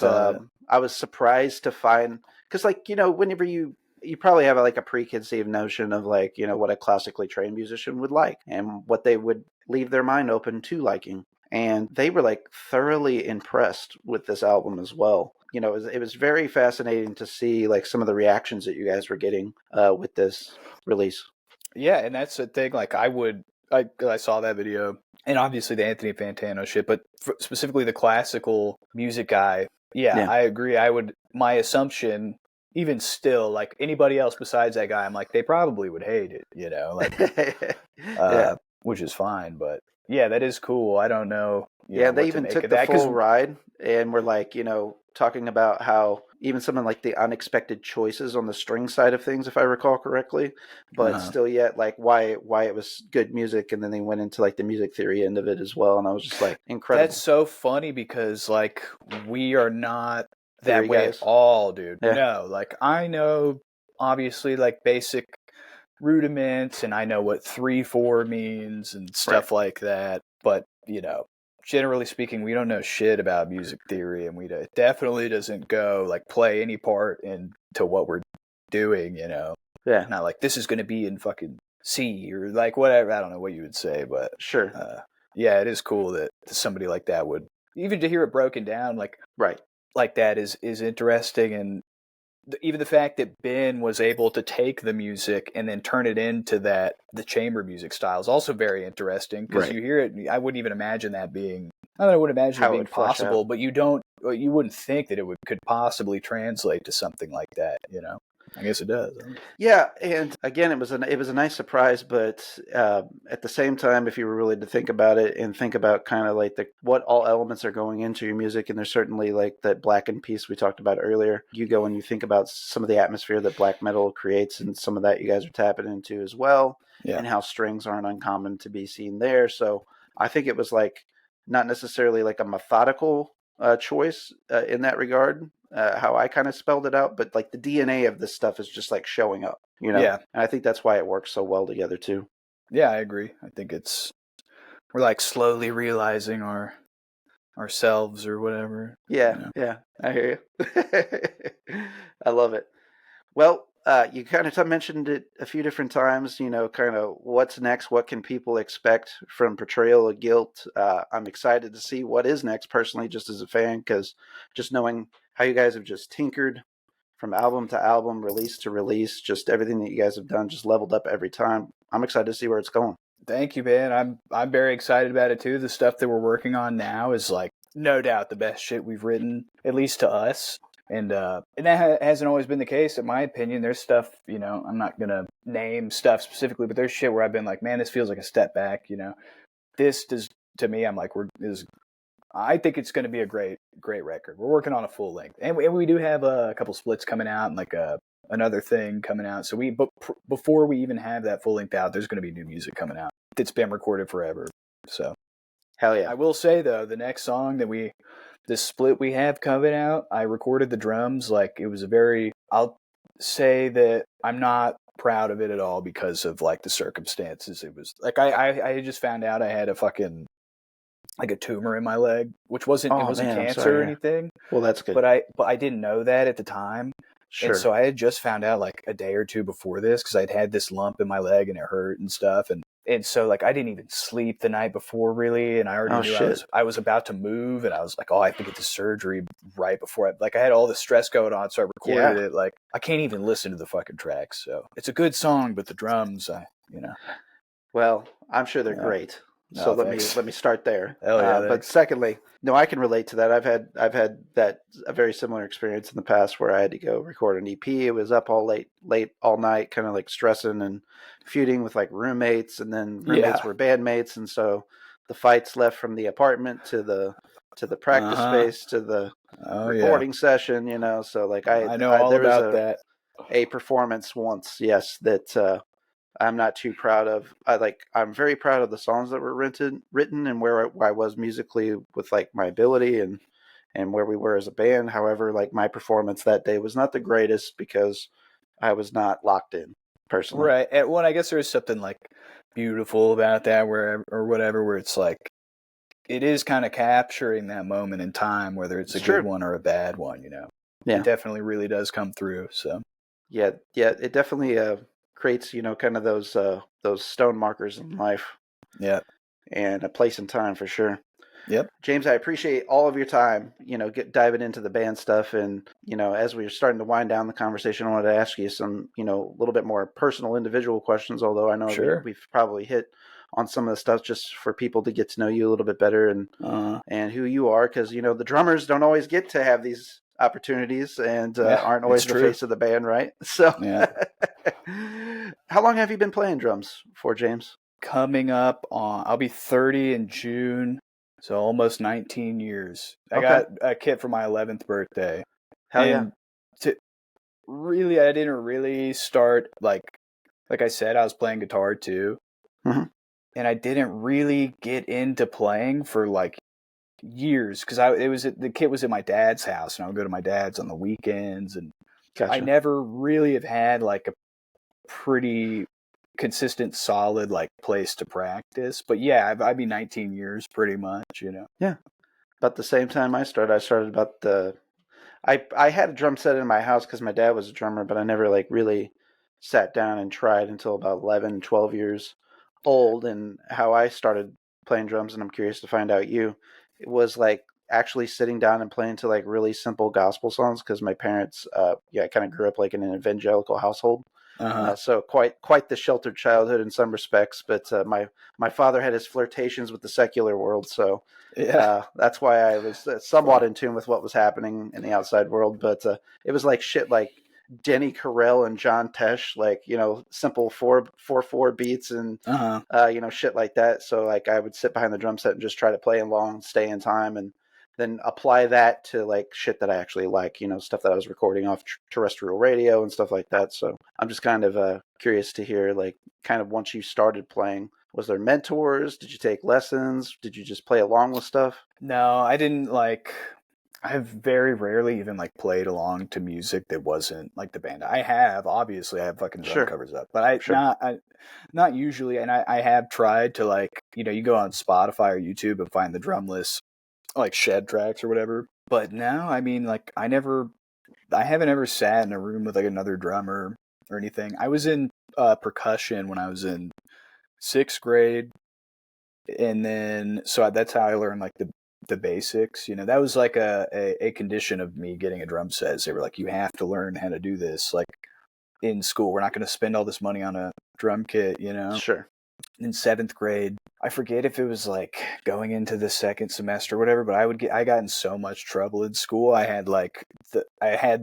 I was surprised to find, because like, whenever you probably have like a preconceived notion of like, what a classically trained musician would like and what they would leave their mind open to liking. And they were like thoroughly impressed with this album as well. It was very fascinating to see like some of the reactions that you guys were getting with this release. Yeah, and that's the thing. Like, I saw that video, and obviously the Anthony Fantano shit, but specifically the classical music guy. Yeah, I agree. My assumption, even still, like anybody else besides that guy, I'm like, they probably would hate it, which is fine. But yeah, that is cool. I don't know. They even took the full ride, and were like, talking about how even some of like the unexpected choices on the string side of things, if I recall correctly, but still yet like why it was good music. And then they went into like the music theory end of it as well. And I was just like, incredible. That's so funny because like we are not that Theory way guys. at all, dude. Yeah. No, like I know obviously like basic rudiments and I know what 3/4 means and stuff like that. But, you know, generally speaking, we don't know shit about music theory, and it definitely doesn't go like play any part into what we're doing, you know. Yeah. Not like this is going to be in fucking C or like whatever. I don't know what you would say, but Sure. yeah, it is cool that somebody like that would, even to hear it broken down like that is interesting. And even the fact that Ben was able to take the music and then turn it into the chamber music style is also very interesting, because you hear it. I wouldn't even imagine that being. I wouldn't imagine it being possible, but you wouldn't think that it could possibly translate to something like that. You know, I guess it does. Yeah, and again, it was a nice surprise, but at the same time, if you were really to think about it and think about kind of like what all elements are going into your music, and there's certainly like that Blackened piece we talked about earlier. You go and you think about some of the atmosphere that black metal creates, and some of that you guys are tapping into as well, and how strings aren't uncommon to be seen there. So I think it was like not necessarily like a methodical choice in that regard. How I kind of spelled it out, but like the DNA of this stuff is just like showing up, you know? Yeah. And I think that's why it works so well together too. Yeah, I agree. I think we're like slowly realizing ourselves or whatever. Yeah, you know? Yeah, I hear you. I love it. Well, you kind of mentioned it a few different times, you know, kind of what's next, what can people expect from Portrayal of Guilt. I'm excited to see what is next personally, just as a fan, because just knowing how you guys have just tinkered from album to album, release to release, just everything that you guys have done just leveled up every time. I'm excited to see where it's going. Thank you, man. I'm very excited about it too. The stuff that we're working on now is like no doubt the best shit we've written, at least to us. And that hasn't always been the case, in my opinion. There's stuff, you know, I'm not going to name stuff specifically, but there's shit where I've been like, man, this feels like a step back, you know. This does, to me, I'm like, I think it's going to be a great record. We're working on a full length. And we do have a couple splits coming out and like another thing coming out. So before we even have that full length out, there's going to be new music coming out that's been recorded forever. So hell yeah. I will say though, the next song this split we have coming out, I recorded the drums. Like it was I'll say that I'm not proud of it at all because of like the circumstances. It was like, I just found out I had a fucking like a tumor in my leg, which wasn't cancer or anything. Well, that's good. But I didn't know that at the time. Sure. And so I had just found out like a day or two before this, because I'd had this lump in my leg and it hurt and stuff. And so like I didn't even sleep the night before really, and I already knew I was about to move, and I was like, oh, I have to get the surgery right before I had all the stress going on, so I recorded it. Like I can't even listen to the fucking tracks. So it's a good song, but the drums, you know. Well, I'm sure they're great. So let me start there. Hell yeah, but secondly, no, I can relate to that. I've had a very similar experience in the past where I had to go record an EP. It was up all late all night, kind of like stressing and feuding with like roommates, and then roommates were bandmates, and so the fights left from the apartment to the practice space to the recording session. You know, so like I know all about that. A performance once, yes, that. I'm not too proud of. I'm very proud of the songs that were written and where I was musically with like my ability and where we were as a band. However, like my performance that day was not the greatest because I was not locked in personally. Right. And I guess there's something like beautiful about that where it's like it is kind of capturing that moment in time, whether it's a good one or a bad one, you know. Yeah. It definitely really does come through. So yeah, it definitely creates, you know, kind of those stone markers in life. Yeah. And a place and time for sure. Yep. James, I appreciate all of your time, you know, diving into the band stuff. And, you know, as we were starting to wind down the conversation, I wanted to ask you some, you know, a little bit more personal individual questions, although I know we've probably hit on some of the stuff just for people to get to know you a little bit better and who you are. Because, you know, the drummers don't always get to have these opportunities and aren't always the face of the band, right? So how long have you been playing drums for, James? Coming up on, I'll be 30 in June, so almost 19 years. I got a kit for my 11th birthday. Hell yeah. to really, I didn't really start like I said, I was playing guitar too, Mm-hmm. and I didn't really get into playing for like years because the kit was at my dad's house, and I would go to my dad's on the weekends, and I Gotcha. never really have had like a pretty consistent, solid like place to practice. But yeah, I'd be 19 years pretty much, you know. Yeah. About the same time I started about I had a drum set in my house because my dad was a drummer, but I never like really sat down and tried until about 11, 12 years old. And how I started playing drums, and I'm curious to find out you, it was like actually sitting down and playing to like really simple gospel songs because my parents, yeah, I kind of grew up like in an evangelical household. Uh-huh. So quite the sheltered childhood in some respects, but my father had his flirtations with the secular world, so Yeah. that's why I was somewhat in tune with what was happening in the outside world. But it was like shit like Denny Carell and John Tesh, like simple 4/4 beats and Uh-huh. shit like that. So like I would sit behind the drum set and just try to play along, stay in time, and then apply that to like shit that I actually like, stuff that I was recording off terrestrial radio and stuff like that. So I'm just kind of curious to hear, like, kind of once you started playing, was there mentors? Did you take lessons? Did you just play along with stuff? No, I didn't like. I've very rarely even like played along to music that wasn't like the band. I have fucking drum Sure, covers up, but I sure. not usually. And I have tried to like, you go on Spotify or YouTube and find the drum list, like shed tracks or whatever. But no, I mean, like I haven't ever sat in a room with like another drummer or anything. I was in percussion when I was in 6th grade, and then so that's how I learned like the basics. That was like a condition of me getting a drum set. They were like, you have to learn how to do this. Like in school, we're not going to spend all this money on a drum kit. Sure. In 7th grade, I forget if it was like going into the second semester or whatever, but I got in so much trouble in school. I had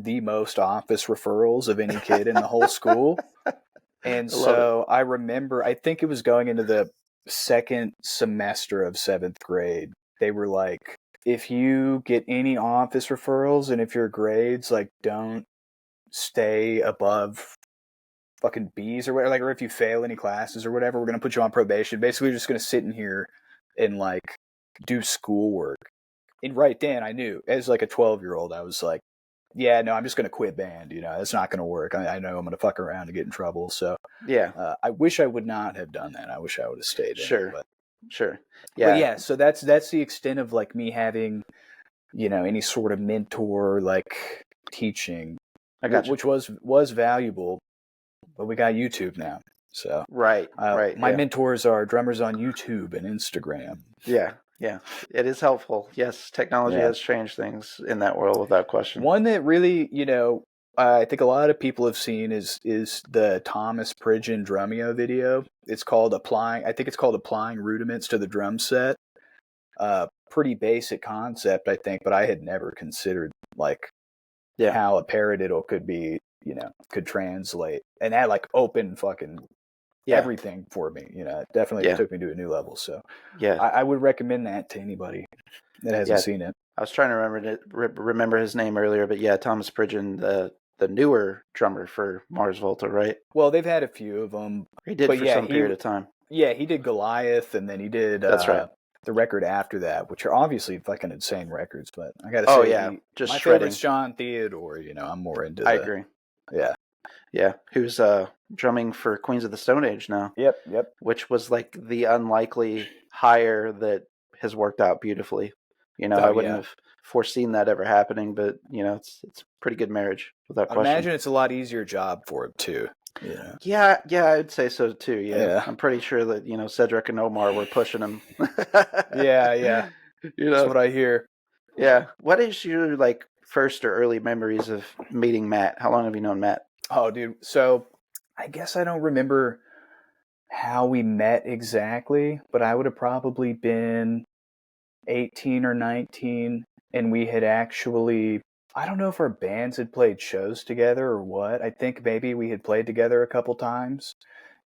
the most office referrals of any kid in the whole school. And I love it. so I remember, I think it was going into the second semester of 7th grade. They were like, if you get any office referrals and if your grades like don't stay above fucking B's or whatever, like, or if you fail any classes or whatever, we're gonna put you on probation. Basically, you're just gonna sit in here and like do schoolwork. And right then, I knew as like a 12-year-old, I was like, yeah, no, I'm just gonna quit band. It's not gonna work. I know I'm gonna fuck around and get in trouble. So Yeah. I wish I would not have done that. I wish I would have stayed in it. Sure. Sure. But Yeah. yeah, so that's the extent of like me having, any sort of mentor like teaching, I got you. which was valuable. But we got YouTube now, so Right. Right. my Yeah. mentors are drummers on YouTube and Instagram. Yeah. Yeah. It is helpful. Yes, technology Yeah, has changed things in that world without question. one that really, I think a lot of people have seen is the Thomas Pridgeon Drumeo video. It's called applying. I think it's called applying rudiments to the drum set. Pretty basic concept, I think, but I had never considered like Yeah. how a paradiddle could be, could translate, and that like opened fucking Yeah. everything for me. It definitely Yeah. took me to a new level. So Yeah. I would recommend that to anybody that hasn't Yeah. seen it. I was trying to remember his name earlier, but yeah, Thomas Pridgeon, the newer drummer for Mars Volta, right? Well, they've had a few of them, He did but for yeah, some period of time. he did Goliath, and then he did That's right. the record after that, which are obviously fucking insane records. But I gotta Oh say, yeah, just my shredding. favorite's John Theodore. I'm more into I agree. Yeah. Yeah, who's drumming for Queens of the Stone Age now, Yep. which was like the unlikely hire that has worked out beautifully. Oh I wouldn't yeah. have foreseen that ever happening, but it's pretty good marriage without I question. imagine it's a lot easier job for him too. Yeah, I'd say so too. Yeah. I'm pretty sure that Cedric and Omar were pushing him. Yeah. That's what I hear. Yeah. What is your like first or early memories of meeting Matt? How long have you known Matt? Oh, dude. So I guess I don't remember how we met exactly, but I would have probably been 18 or 19, and we had actually, I don't know if our bands had played shows together or what. I think maybe we had played together a couple times,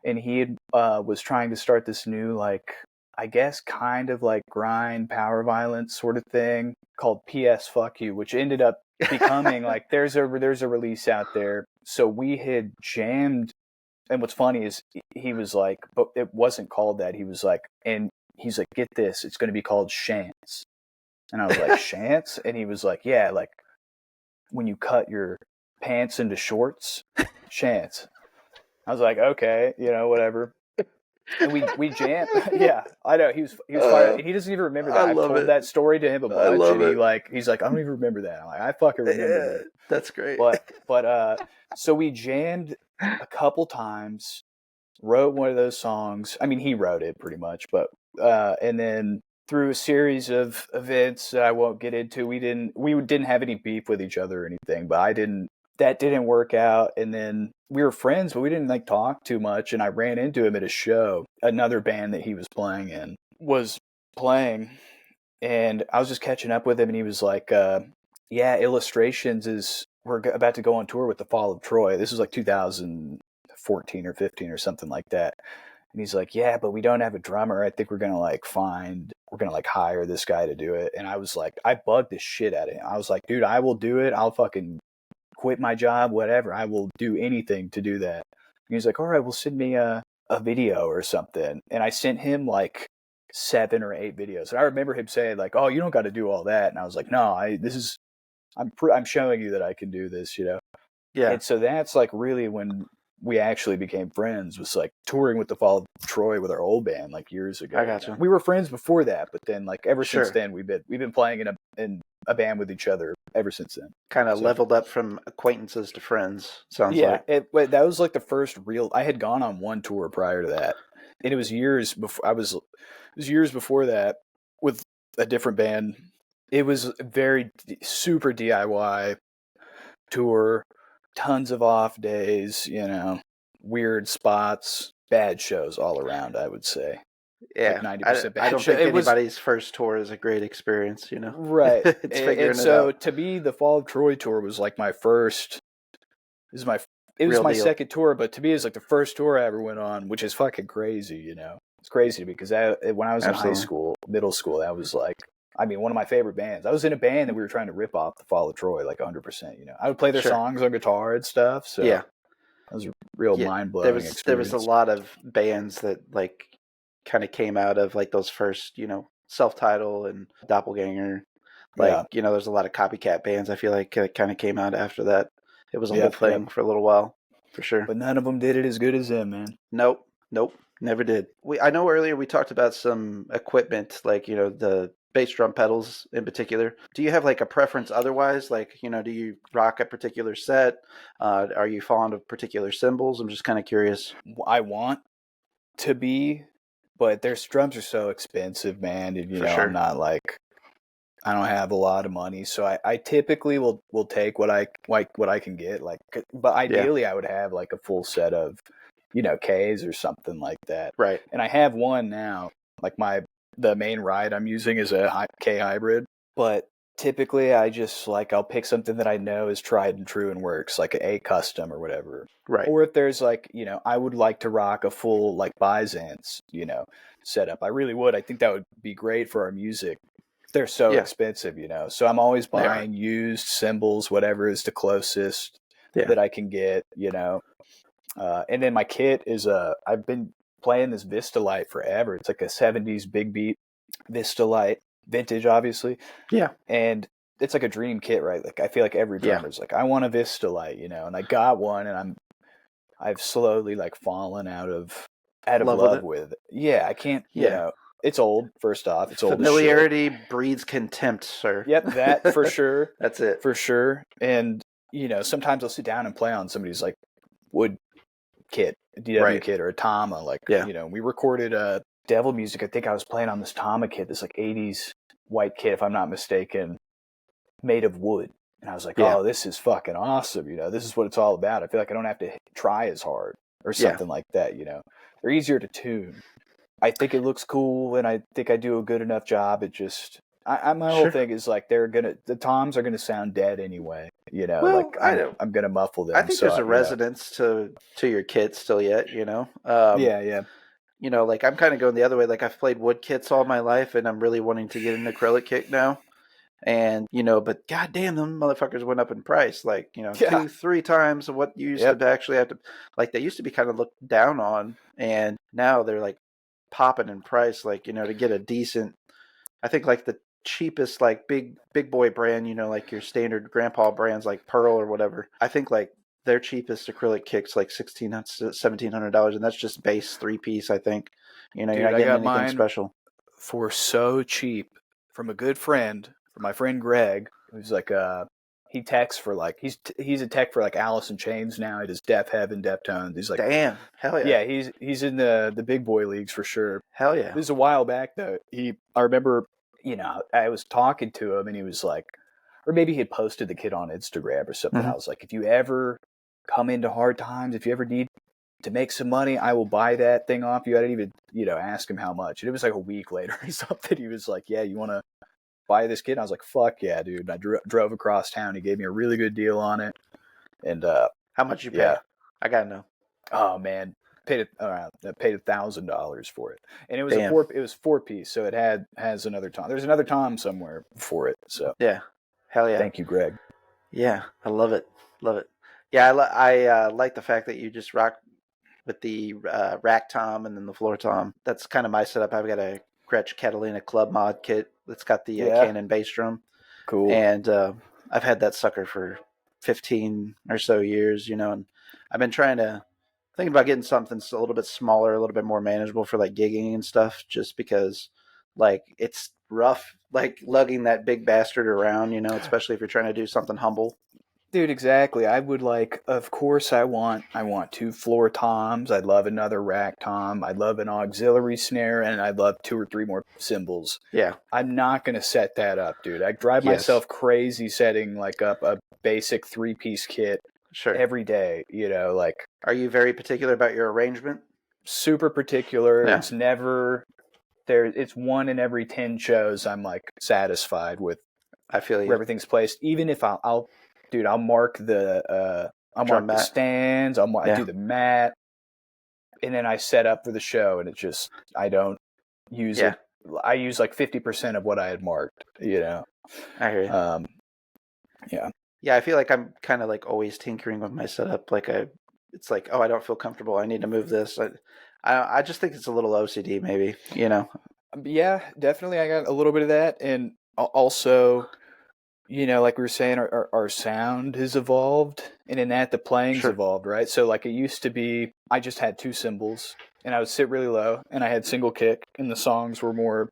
and he had was trying to start this new, like, I guess kind of like grind power violence sort of thing called PS Fuck You, which ended up becoming like there's a release out there. So we had jammed, and what's funny is he was like, but it wasn't called that. He was like, and he's like, get this, it's going to be called Shants. And I was like, Shants? And he was like, yeah, like when you cut your pants into shorts, Shants. I was like, okay, whatever. And we jammed. Yeah, I know. He was fine. He doesn't even remember that. I've told that story to him a bunch, and he's like, I don't even remember that. I'm like, I fucking remember that. That's great. But so we jammed a couple times, wrote one of those songs. I mean, he wrote it pretty much, but and then through a series of events that I won't get into, we didn't have any beef with each other or anything, but that didn't work out. And then we were friends, but we didn't like talk too much. And I ran into him at a show. Another band that he was playing in was playing, and I was just catching up with him, and he was like, yeah, Illustrations we're about to go on tour with the Fall of Troy. This was like 2014 or 15 or something like that. And he's like, yeah, but we don't have a drummer. I think we're going to hire this guy to do it. And I was like, I bugged the shit out of him. I was like, dude, I will do it. I'll fucking quit my job, whatever. I will do anything to do that. And he's like, all right, well, send me a video or something. And I sent him like 7 or 8 videos. And I remember him saying like, oh, you don't got to do all that. And I was like, no, I'm showing you that I can do this, Yeah. And so that's like really when we actually became friends, was like touring with the Fall of Troy with our old band like years ago. I gotcha. We were friends before that, but then like ever since then we've been playing in a band with each other ever since then. Kind of leveled up from acquaintances to friends. Sounds like. Yeah, that was like the first real. I had gone on one tour prior to that, and it was years before. It was years before that with a different band. It was very super DIY tour, tons of off days, weird spots, bad shows all around, I would say. Yeah, like 90% bad. I don't think anybody's first tour is a great experience, Right. It's figuring and so it out. to me, the Fall of Troy tour was like my first. It was my deal. second tour, but to me, it's like the first tour I ever went on, which is fucking crazy. It's crazy to me because when I was in high school, middle school, that was like, I mean, one of my favorite bands. I was in a band that we were trying to rip off the Fall of Troy, like 100%. I would play their songs on guitar and stuff. So yeah, that was a real mind blowing experience. There was a lot of bands that like kind of came out of like those first, Self-Title and Doppelganger. Like, there's a lot of copycat bands. I feel like kind of came out after that. It was a whole thing for a little while, for sure. But none of them did it as good as them, man. Nope, never did. I know earlier we talked about some equipment, like the bass drum pedals in particular. Do you have like a preference otherwise? Like, do you rock a particular set? Are you fond of particular cymbals? I'm just kind of curious. I want to be, but their drums are so expensive, man. And, I'm not like, I don't have a lot of money. So I typically will take what I can get. Like, but ideally I would have like a full set of, Ks or something like that. Right. And I have one now, like the main ride I'm using is a K hybrid, but typically I just like, I'll pick something that I know is tried and true and works, like a custom or whatever. Right. Or if there's like, I would like to rock a full like Byzance, setup. I really would. I think that would be great for our music. They're so expensive, so I'm always buying used cymbals, whatever is the closest that I can get, and then my kit is I've been playing this Vista Light forever. It's like a 70s big beat Vista Light, vintage, obviously. Yeah. And it's like a dream kit, right? Like I feel like every drummer's like, I want a Vista Light, and I got one, and I've slowly like fallen out of love with it. Yeah, I can't, it's old, first off. It's old. Familiarity breeds contempt, sir. Yep, that for sure. That's it. For sure. And, sometimes I'll sit down and play on somebody's like wood kit, DW kit, or a Tama. Like, we recorded Devil Music. I think I was playing on this Tama kit, this like 80s white kit, if I'm not mistaken, made of wood. And I was like, oh, this is fucking awesome. This is what it's all about. I feel like I don't have to try as hard or something like that. They're easier to tune. I think it looks cool, and I think I do a good enough job. It just, my whole thing is like the toms are gonna sound dead anyway. Well, like I'm gonna muffle them. I think there's a resonance to your kit still yet. Yeah. Like I'm kind of going the other way. Like I've played wood kits all my life, and I'm really wanting to get an acrylic kit now. And, but goddamn, them motherfuckers went up in price, like, Yeah. 2-3 times of what you used Yep. to actually have to, like, they used to be kind of looked down on, and now they're like popping in price, like, to get a decent, I think like the cheapest, like big boy brand, like your standard grandpa brands like Pearl or whatever. I think like their cheapest acrylic kicks like $1,700, and that's just base 3-piece. I think, you're Dude, not I getting got anything mine special. for so cheap from a good friend, from my friend Greg, who's like he techs for like he's a tech for like Alice in Chains now. He does Deaf Heaven, Deftones. He's like, Damn, hell yeah, yeah, he's in the big boy leagues for sure. hell yeah. This is a while back though. I remember, I was talking to him and he was like, or maybe he had posted the kid on Instagram or something. Mm-hmm. I was like, if you ever come into hard times, if you ever need to make some money, I will buy that thing off you. I didn't even, ask him how much. And it was like a week later or something. He was like, yeah, you want to buy this kit? And I was like, fuck yeah, dude. And I drove across town. He gave me a really good deal on it. And How much you pay? yeah. I gotta know. Oh man, paid $1,000 for it, and it was Damn. it was 4-piece, so it has another tom. There's another tom somewhere for it. So Yeah, hell yeah. thank you, Greg. Yeah, I love it, love it. Yeah, I like the fact that you just rock with the rack tom and then the floor tom. That's kind of my setup. I've got a Gretsch Catalina Club Mod kit that's got the Yeah, Canon bass drum, cool. and I've had that sucker for 15 or so years, and I've been thinking about getting something a little bit smaller, a little bit more manageable for like gigging and stuff, just because like it's rough, like lugging that big bastard around, especially if you're trying to do something humble. Dude, exactly. I would like, of course, I want 2 floor toms. I'd love another rack tom. I'd love an auxiliary snare, and I'd love 2 or 3 more cymbals. Yeah. I'm not gonna set that up, dude. I drive myself crazy setting like up a basic 3-piece kit Sure. every day. Like. Are you very particular about your arrangement? Super particular. Yeah. It's never there. It's 1 in every 10 shows. I'm like satisfied with. I feel you. Where everything's placed. Even if I'll mark the the stands. I do the mat, and then I set up for the show, and it just I don't use it. I use like 50% of what I had marked. I hear you. Yeah. Yeah, I feel like I'm kind of like always tinkering with my setup. Like it's like, oh, I don't feel comfortable. I need to move this. I just think it's a little OCD, maybe. Yeah, definitely. I got a little bit of that, and also, like we were saying, our sound has evolved, and in that the playing's evolved, right? So like it used to be, I just had 2 cymbals, and I would sit really low, and I had single kick, and the songs were more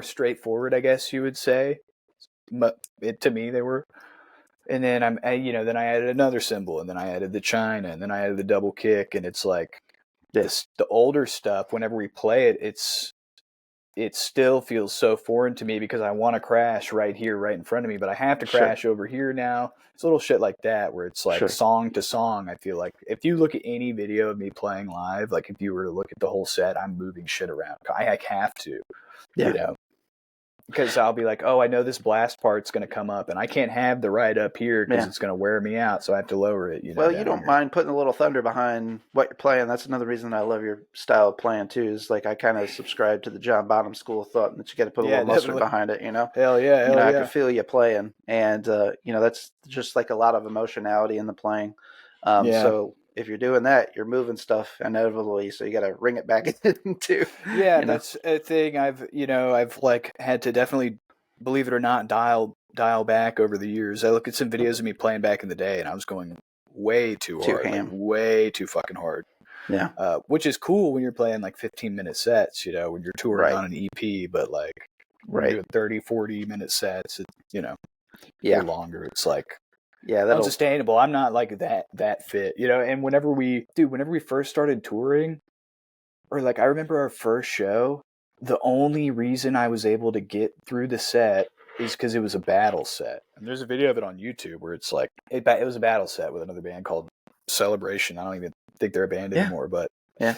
straightforward, I guess you would say. But to me, they were. And then then I added another cymbal, and then I added the china, and then I added the double kick, and it's like the older stuff. Whenever we play it, it still feels so foreign to me because I want to crash right here, right in front of me, but I have to crash over here now. It's little shit like that where it's like song to song. I feel like if you look at any video of me playing live, like if you were to look at the whole set, I'm moving shit around. I have to, because I'll be like, oh, I know this blast part's going to come up, and I can't have the ride up here because it's going to wear me out, so I have to lower it. Well, you don't mind putting a little thunder behind what you're playing. That's another reason I love your style of playing, too, is like I kind of subscribe to the John Bonham school of thought that you got to put a little mustard behind it, Hell yeah, I can feel you playing, and, that's just like a lot of emotionality in the playing. So if you're doing that, you're moving stuff inevitably, so you got to ring it back in too. Yeah, that's a thing I've like had to definitely, believe it or not, dial back over the years. I look at some videos of me playing back in the day, and I was going way too hard, like way too fucking hard. Yeah. Which is cool when you're playing like 15-minute sets, when you're touring on an EP, but like when you're doing 30, 40-minute sets, or longer, it's like unsustainable. I'm not like that fit, and whenever we first started touring, or like I remember our first show, the only reason I was able to get through the set is because it was a battle set. And there's a video of it on YouTube where it's like it was a battle set with another band called Celebration. I don't even think they're a band anymore, but that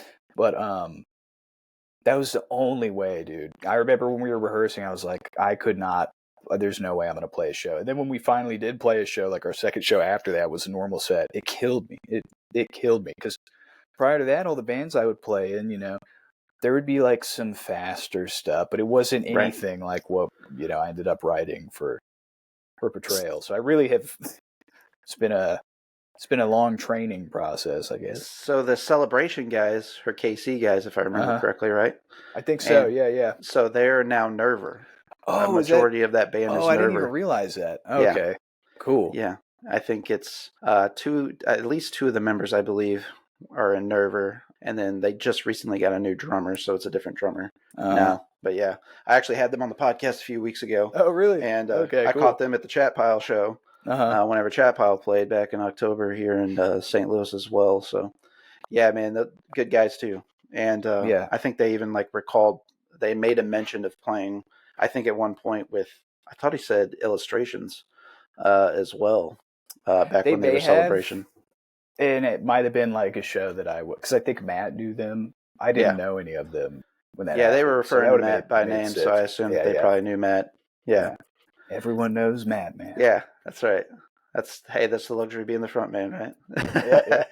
was the only way, dude. I remember when we were rehearsing, I was like, I could not. There's no way I'm going to play a show. And then when we finally did play a show, like our second show after that was a normal set, it killed me. It killed me because prior to that, all the bands I would play in, there would be like some faster stuff, but it wasn't Right. anything like what I ended up writing for Portrayal. So I really have. It's been a long training process, I guess. So the Celebration guys, or KC guys, if I remember correctly, right? I think so. And yeah. So they're now Nerver. A Oh, majority of that band is Nerver. I didn't even realize that. Okay, cool. Yeah, I think it's at least two of the members, I believe, are in Nerver, and then they just recently got a new drummer, so it's a different drummer now. But yeah, I actually had them on the podcast a few weeks ago. Oh, really? And okay, I cool. caught them at the Chat Pile show whenever Chat Pile played back in October here in St. Louis as well. So yeah, man, the good guys too. And I think they even recalled they made a mention of playing. I think at one point with I thought he said Illustrations as well. Back when they were Celebration. And it might have been like a show that because I think Matt knew them. I didn't know any of them when that happened. They were referring to Matt by name, so I assumed they probably knew Matt. Yeah. Everyone knows Matt, man. Yeah, that's right. That's the luxury of being the front man, right?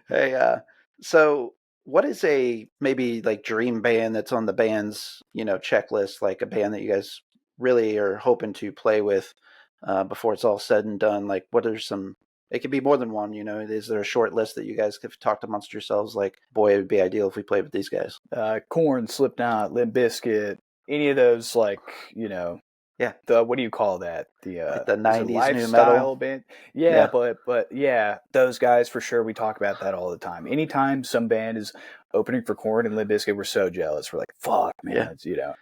Hey, so what is a maybe dream band that's on the band's checklist, like a band that you guys really are hoping to play with before it's all said and done? Like, what are some? It could be more than one. Is there a short list that you guys have talked amongst yourselves? Like, boy, it would be ideal if we played with these guys. Korn, Slipknot, Limp Bizkit, any of those Yeah. The what do you call that? The 90s new metal band. Yeah, but yeah, those guys for sure. We talk about that all the time. Anytime some band is opening for Korn and Limp Bizkit, we're so jealous. We're like, fuck, man. Yeah.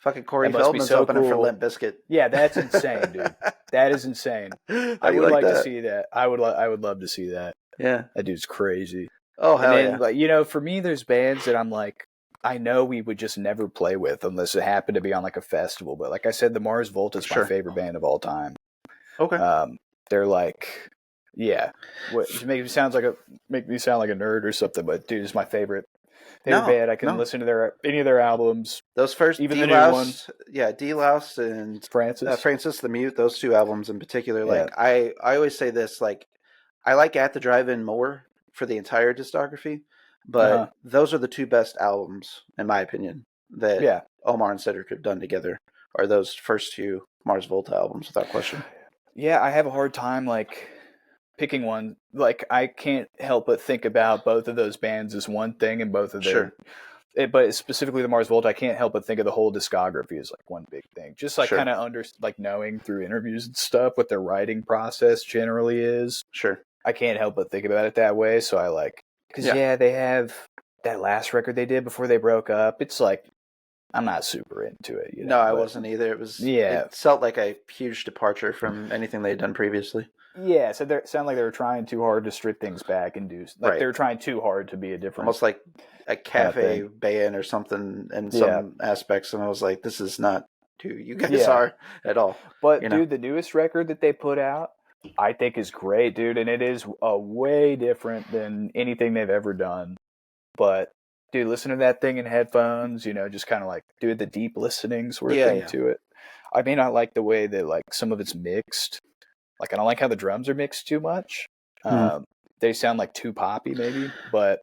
Fucking Corey That must be Feldman's so opening for cool. Limp Bizkit. Yeah, that's insane, dude. That is insane. I would like to see that. I would love to see that. Yeah. That dude's crazy. Oh, hell and then, yeah. For me, there's bands that I'm like, I know we would just never play with unless it happened to be on like a festival. But like I said, the Mars Volta is my favorite band of all time. Okay. They're like, yeah, make me sound like a nerd or something. But dude, it's my favorite band. I can listen to any of their albums. Those first, even the new one. Yeah, D-Louse and Francis the Mute. Those two albums in particular. I always say this. I like At the Drive-In more for the entire discography. But those are the two best albums, in my opinion, that Omar and Cedric have done together, are those first two Mars Volta albums, without question. Yeah, I have a hard time, picking one. I can't help but think about both of those bands as one thing, and both of their... But specifically the Mars Volta, I can't help but think of the whole discography as, one big thing. Just, kind of knowing through interviews and stuff what their writing process generally is. Sure. I can't help but think about it that way, so I like... Because, they have that last record they did before they broke up. It's I'm not super into it. No, I wasn't either. It was, it felt like a huge departure from anything they'd done previously. Yeah, so it sounded like they were trying too hard to strip things back and do, they were trying too hard to be a different. Almost like a cafe band or something in some aspects. And I was like, this is not who you guys are at all. But, dude, the newest record that they put out, I think is great, dude, and it is way different than anything they've ever done. But, dude, listen to that thing in headphones, just kind of do the deep listening sort of thing to it. I may not like the way that some of it's mixed. I don't like how the drums are mixed too much. They sound too poppy, maybe. But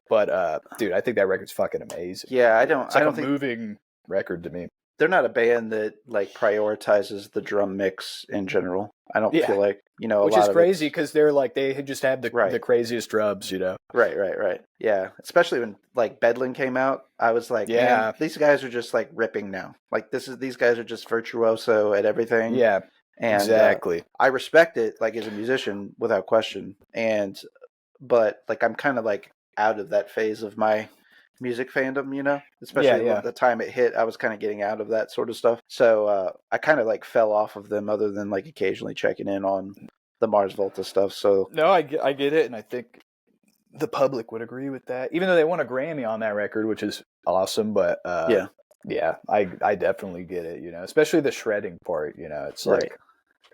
dude, I think that record's fucking amazing. Yeah, I don't think moving record to me. They're not a band that prioritizes the drum mix in general. I don't feel like which is crazy because they're they just have the craziest drums, Right. Yeah, especially when Bedlam came out, I was like, man, these guys are just ripping now. These guys are just virtuoso at everything. Yeah, and, exactly. I respect it as a musician without question, but I'm kind of out of that phase of my music fandom, especially at the time it hit. I was kind of getting out of that sort of stuff, so I kind of fell off of them, other than occasionally checking in on the Mars Volta stuff. So no, I get it, and I think the public would agree with that, even though they won a Grammy on that record, which is awesome. But I definitely get it, especially the shredding part. It's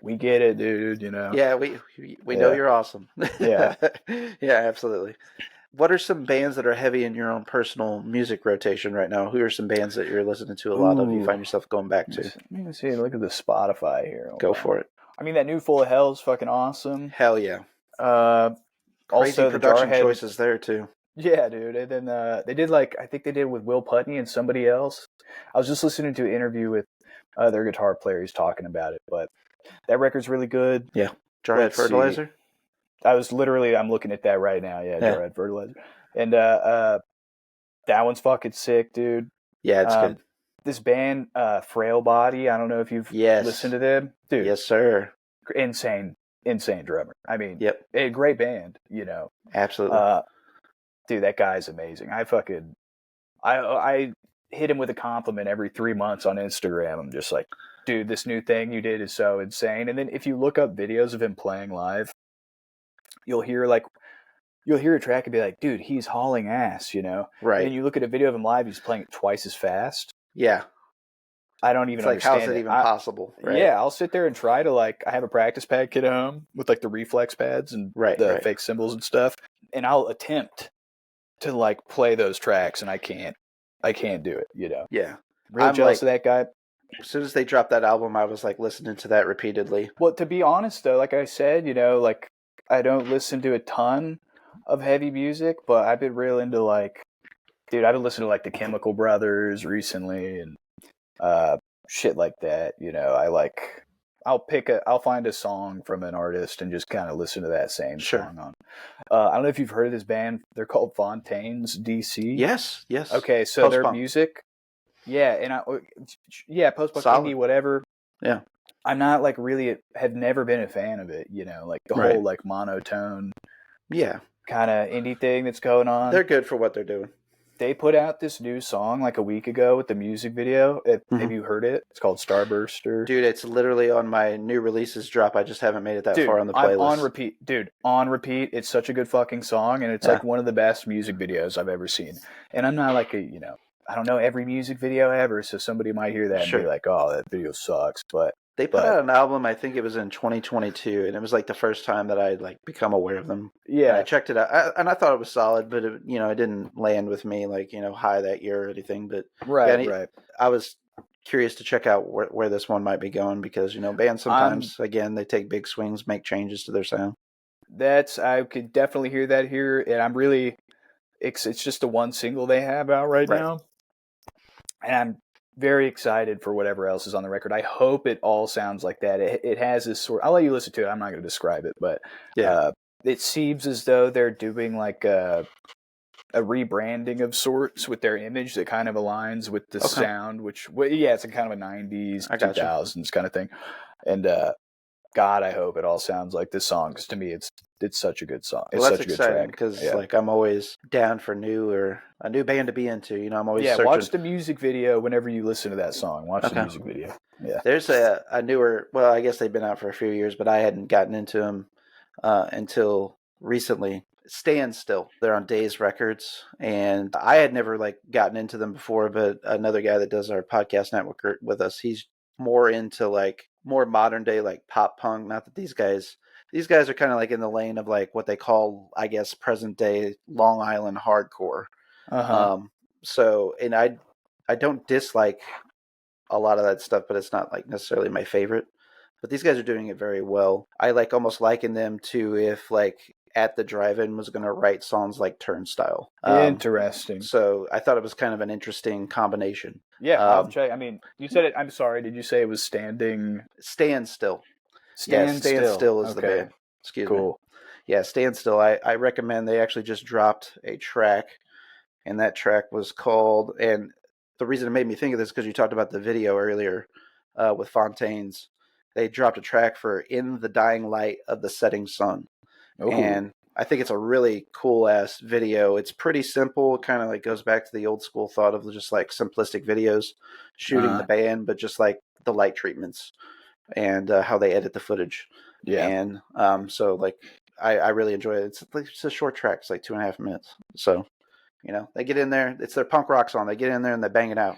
we get it, dude. Yeah, we know you're awesome. Yeah, yeah, absolutely. What are some bands that are heavy in your own personal music rotation right now? Who are some bands that you're listening to a lot of, you find yourself going back to? Let me see. Look at the Spotify here. Go for it. I mean, that new Full of Hell is fucking awesome. Hell yeah. Also, crazy production choices there too. Yeah, dude. And then they did I think they did with Will Putney and somebody else. I was just listening to an interview with their guitar player. He's talking about it, but that record's really good. Yeah. Jarhead Let's see. Fertilizer. I'm looking at that right now. Yeah, Yeah. Jarhead Fertilizer. And that one's fucking sick, dude. Yeah, it's good. This band, Frail Body. I don't know if you've listened to them, dude. Yes, sir. Insane drummer. I mean, Yep. A great band, Absolutely. Dude, that guy's amazing. I hit him with a compliment every 3 months on Instagram. I'm just like, dude, this new thing you did is so insane. And then if you look up videos of him playing live, you'll hear a track and be like, dude, he's hauling ass, Right. And then you look at a video of him live, he's playing it twice as fast. Yeah. I don't even understand. How is it even possible? Right? Yeah, I'll sit there and try to I have a practice pad kit at home with the reflex pads and the fake cymbals and stuff, and I'll attempt to play those tracks, and I can't do it. Yeah. Really jealous of that guy. As soon as they dropped that album, I was listening to that repeatedly. Well, to be honest though, like I said, I don't listen to a ton of heavy music, but I've been real into dude, I've been listening to the Chemical Brothers recently and shit like that. I'll find a song from an artist and just kind of listen to that same song on. I don't know if you've heard of this band. They're called Fontaine's DC. Yes. Okay, so their music, post-punk indie, whatever. Yeah. I'm not really have never been a fan of it. The whole monotone, kind of indie thing that's going on. They're good for what they're doing. They put out this new song a week ago with the music video. Have you heard it? It's called Starburster. Dude, it's literally on my new releases drop. I just haven't made it that far on the playlist. On repeat. Dude, on repeat. It's such a good fucking song, and it's one of the best music videos I've ever seen. And I'm not I don't know every music video ever, so somebody might hear that and be like, oh, that video sucks. But they put out an album, I think it was in 2022, and it was the first time that I'd become aware of them. Yeah. And I checked it out, and I thought it was solid, but it didn't land with me high that year or anything. But right. I was curious to check out where this one might be going because bands sometimes again they take big swings, make changes to their sound. I could definitely hear that here, and I'm really it's just the one single they have out right now, and I'm very excited for whatever else is on the record. I hope it all sounds like that. It has this sort. I'll let you listen to it. I'm not going to describe it, but it seems as though they're doing a rebranding of sorts with their image that kind of aligns with the sound. Which, it's a kind of a '90s, 2000s kind of thing. And God, I hope it all sounds like this song because to me, it's such a good song. It's such a good track because I'm always down for a new band to be into. I'm always searching. Watch the music video whenever you listen to that song. Watch the music video. Yeah, there's a newer. Well, I guess they've been out for a few years, but I hadn't gotten into them until recently. Stand Still. They're on Days Records, and I had never gotten into them before. But another guy that does our podcast network with us, he's more into more modern day pop punk. Not that these guys are kind of in the lane of what they call, I guess, present day Long Island hardcore. So, and I don't dislike a lot of that stuff, but it's not necessarily my favorite. But these guys are doing it very well. I almost liken them to if At the Drive-In was going to write songs like Turnstile. Interesting. So I thought it was kind of an interesting combination. Yeah, I'll check. I mean, you said it. I'm sorry. Did you say it was Stand Still? Stand Still is the band. Excuse me. Yeah, Stand Still. I recommend. They actually just dropped a track, and that track was called. And the reason it made me think of this is because you talked about the video earlier with Fontaine's. They dropped a track for "In the Dying Light of the Setting Sun." Ooh. And I think it's a really cool ass video. It's pretty simple. It kind of goes back to the old school thought of just simplistic videos, shooting the band, but just the light treatments and how they edit the footage. Yeah. And so I really enjoy it. It's a short track. It's 2.5 minutes. So, they get in there. It's their punk rock song. They get in there and they bang it out.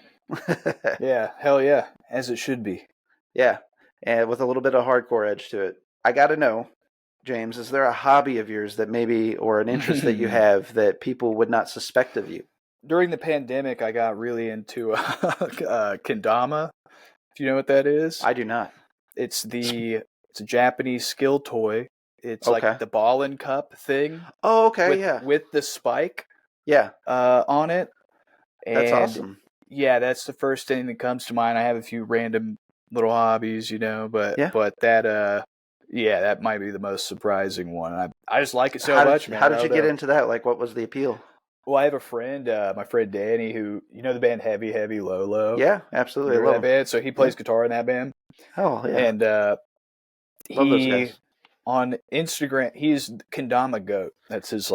Yeah. Hell yeah. As it should be. Yeah. And with a little bit of hardcore edge to it. I got to know, James, is there a hobby of yours that maybe, or an interest that you have that people would not suspect of you? During the pandemic, I got really into kendama. If you know what that is, I do not. It's a Japanese skill toy. It's like the ball and cup thing. Oh, okay, with the spike. Yeah, on it. that's And awesome. yeah, that's the first thing that comes to mind. I have a few random little hobbies, but Yeah. that yeah, that might be the most surprising one. I just like it so How did much, you, man. how I did you don't get know. into that? Like, what was the appeal? Well, I have a friend, my friend Danny, who the band Heavy Heavy Low Low. Yeah, absolutely. I Remember love that them. band? So he Yeah. plays guitar in that band, Oh, yeah. and Love those he guys. on Instagram, he's Kendama Goat. That's his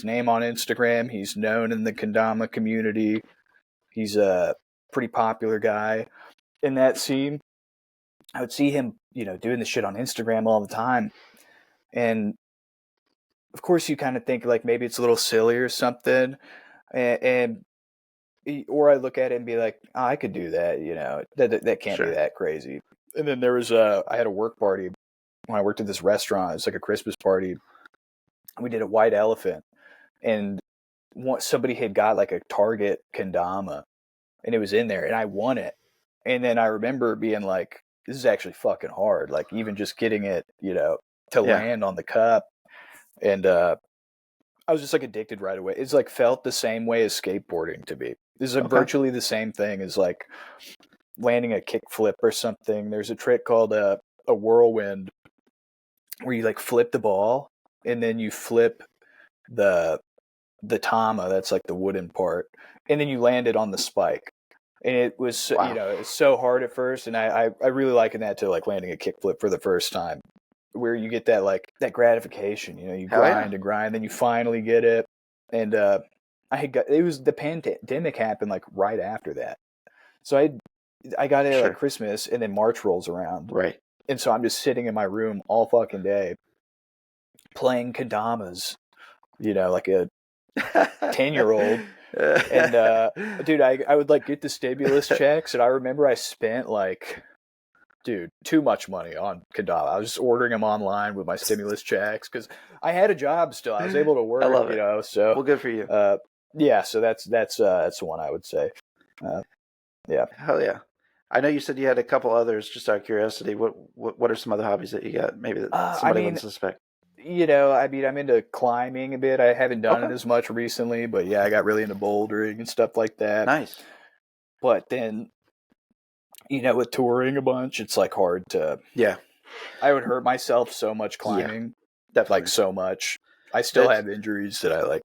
name on Instagram. He's known in the Kendama community. He's a pretty popular guy in that scene. I would see him, doing the shit on Instagram all the time. And of course, you kind of think like maybe it's a little silly or something. And or I look at it and be like, oh, I could do that, that can't be Sure. that crazy. And then I had a work party when I worked at this restaurant. It's like a Christmas party. We did a white elephant, and somebody had got like a Target kendama, and it was in there, and I won it. And then I remember being like, this is actually fucking hard. Like even just getting it, to Yeah. land on the cup. And I was just like addicted right away. It's like felt the same way as skateboarding to me. This is like Okay. virtually the same thing as like landing a kick flip or something. There's a trick called a whirlwind where you like flip the ball and then you flip the tama, that's like the wooden part, and then you land it on the spike. And it was, Wow. it's so hard at first, and I really liken that to like landing a kickflip for the first time, where you get that like that gratification. You Hell yeah. grind and grind, then you finally get it. And it was the pandemic happened like right after that, so I got it at like Sure. Christmas, and then March rolls around, Right. and so I'm just sitting in my room all fucking day playing kendamas, like a 10-year-old. And dude, I would like get the stimulus checks, and I remember I spent like, dude, too much money on kendama. I was just ordering them online with my stimulus checks because I had a job still. I was able to I work, love it. So Well, good for you. yeah, so that's the one I would say. Uh, yeah. Hell yeah. I know you said you had a couple others. Just out of curiosity, what are some other hobbies that you got? Maybe that I somebody mean, wouldn't suspect. I'm into climbing a bit. I haven't done Okay. it as much recently, but yeah, I got really into bouldering and stuff like that. Nice. But then, with touring a bunch, it's like hard to. Yeah. I would hurt myself so much Yeah. climbing, like Definitely. so much. I still There's have injuries that I like,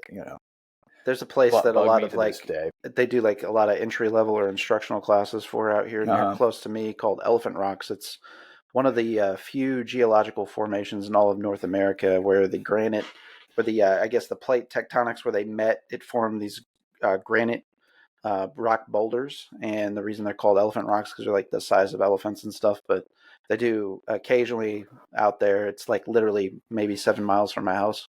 there's a place that a bug lot me of to this like day. they do like a lot of entry level or instructional classes for out here near Uh-huh. close to me called Elephant Rocks. It's one of the few geological formations in all of North America where the granite, where the I guess the plate tectonics where they met, it formed these granite rock boulders, and the reason they're called elephant rocks because they're like the size of elephants and stuff. But they do occasionally out there. It's like literally maybe 7 miles from my house,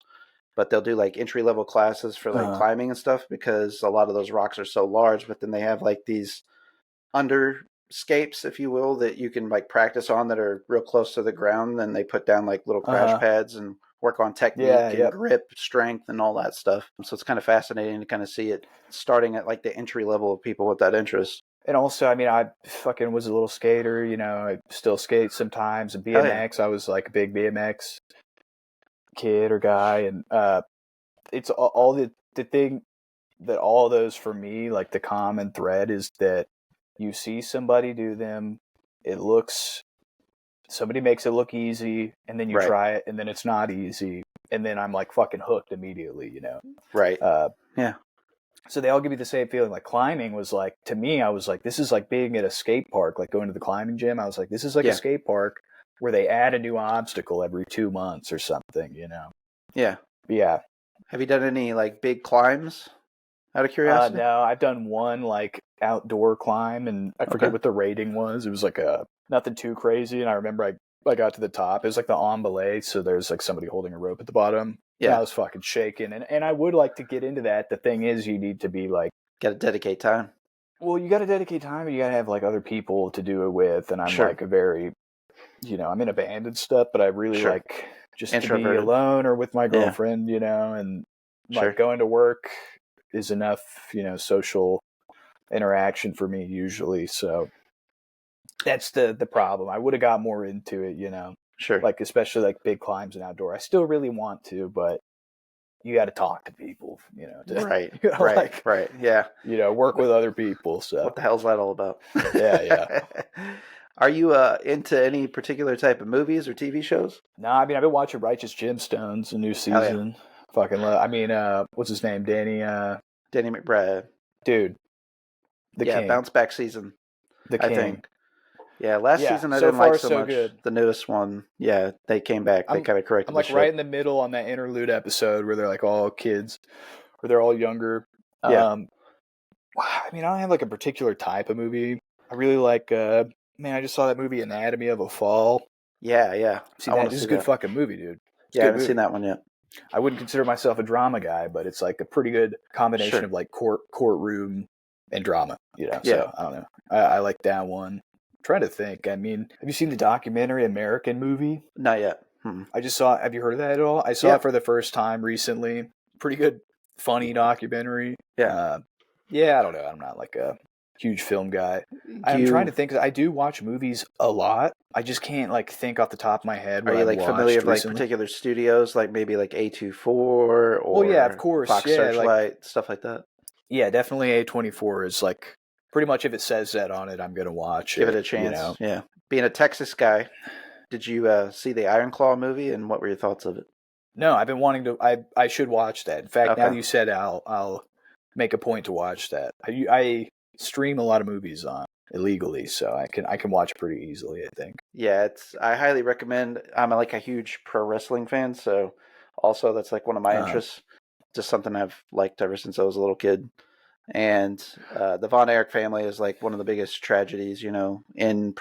but they'll do like entry level classes for like Uh-huh. climbing and stuff because a lot of those rocks are so large. But then they have like these underscapes, if you will, that you can like practice on that are real close to the ground. Then they put down like little crash Uh-huh. pads and work on Yeah, technique and yep. grip, strength, and all that stuff. So it's kind of fascinating to kind of see it starting at like the entry level of people with that interest. And also, I fucking was a little skater, I still skate sometimes. And Hell yeah. BMX, I was like a big BMX kid or guy. And it's all the thing that all of those for me, like the common thread is that you see somebody do them, it looks somebody makes it look easy, and then you Right. try it and then it's not easy, and then I'm like fucking hooked immediately. Right. uh, Yeah. so they all give me the same feeling. Like climbing was like, to me, I was like, this is like being at a skate park, like going to the climbing gym. I was like, this is like a Yeah. skate park where they add a new obstacle every 2 months or something. Yeah. But yeah. Have you done any like big climbs out of curiosity? No, I've done one like outdoor climb, and I forget Okay. what the rating was. It was like a nothing too crazy, and I remember I got to the top. It was like the en belay, so there's like somebody holding a rope at the bottom. And I Yeah. was fucking shaking, and I would like to get into that. The thing is, you need to be like, Got to dedicate time. well, you got to dedicate time, and you got to have like other people to do it with. And I'm Sure. like a very, I'm in a band and stuff, but I really Sure. like just to be Introverted. alone or with my Yeah. girlfriend, and Sure. like going to work is enough, social interaction for me usually. So that's the problem. I would have got more into it, Sure. like especially like big climbs and outdoor. I still really want to, but you got to talk to people, you know, to, Right, you know, right, like, right. Yeah. you know, work with other people. So What the hell's that all about? yeah. Are you into any particular type of movies or TV shows? No, I mean, I've been watching Righteous Gemstones, a new Hell yeah. season. Fucking love. I mean, what's his name? Danny. Danny McBride. Dude, the Yeah, king, bounce back season, the I king. think. Yeah, last Yeah, season I so didn't like far so so much. good. The newest one, yeah, they came back. They kind of I'm corrected the like ship. right in the middle on that interlude episode where they're like all kids, or they're all younger. Yeah. I mean, I don't have like a particular type of movie. I really like. Man, I just saw that movie Anatomy of a Fall. Yeah. See I want that? to This is see a good that. fucking movie, dude. It's Yeah, a I good haven't movie. seen that one yet. I wouldn't consider myself a drama guy, but it's like a pretty good combination Sure. of like courtroom and drama. You know, Yeah. so I don't know. I like that one. I'm trying to think. I mean, have you seen the documentary American Movie? Not yet. Hmm. I just saw. Have you heard of that at all? I saw Yeah. it for the first time recently. Pretty good, funny documentary. Yeah. Yeah, I don't know. I'm not like a huge film guy. I'm trying to think. I do watch movies a lot. I just can't like think off the top of my head. Are What you I've like watched familiar with like recently. particular studios, like maybe like A24 or Well, yeah, of course. Fox Yeah, like Searchlight, stuff like that? yeah, definitely A24 is like pretty much if it says that on it, I'm gonna watch Give it a You chance. know? Yeah. Being a Texas guy, did you see the Iron Claw movie, and what were your thoughts of it? No, I've been wanting to. I should watch that. In fact, now Okay. that you said it, I'll make a point to watch that. I stream a lot of movies on illegally, so I can watch it pretty easily. I think. Yeah, I highly recommend. I'm like a huge pro wrestling fan, so also that's like one of my interests. Just something I've liked ever since I was a little kid. And the Von Erich family is like one of the biggest tragedies, you know, in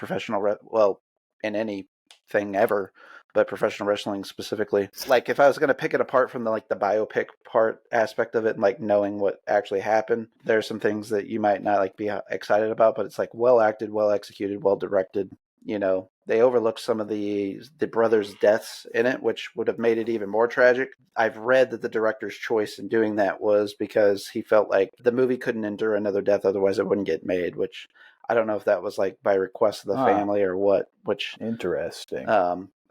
in anything ever, but professional wrestling specifically. Like if I was going to pick it apart from the biopic part aspect of it, and like knowing what actually happened, there's some things that you might not like be excited about, but it's like well acted, well executed, well directed. You know, they overlooked some of the brothers' deaths in it, which would have made it even more tragic. I've read that the director's choice in doing that was because he felt like the movie couldn't endure another death, otherwise it wouldn't get made, which I don't know if that was like by request of the family or what, which interesting.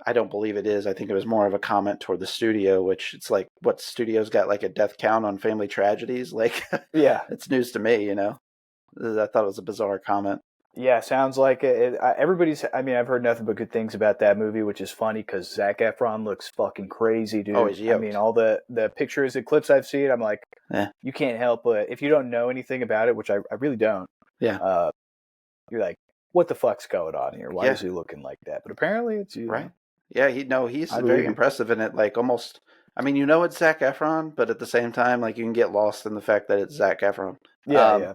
I don't believe it is. I think it was more of a comment toward the studio, which it's like, what studio's got like a death count on family tragedies? Like, yeah, it's news to me, you know? I thought it was a bizarre comment. Yeah, sounds like it. Everybody's. I mean, I've heard nothing but good things about that movie, which is funny because Zac Efron looks fucking crazy, dude. Oh, he's yoked. I mean, all the pictures and clips I've seen, I'm like, you can't help but if you don't know anything about it, which I really don't. Yeah. You're like, what the fuck's going on here? Why is he looking like that? But apparently, it's you. Right. Yeah. He's very impressive in it. Like almost. I mean, you know it's Zac Efron, but at the same time, like you can get lost in the fact that it's Zac Efron. Yeah.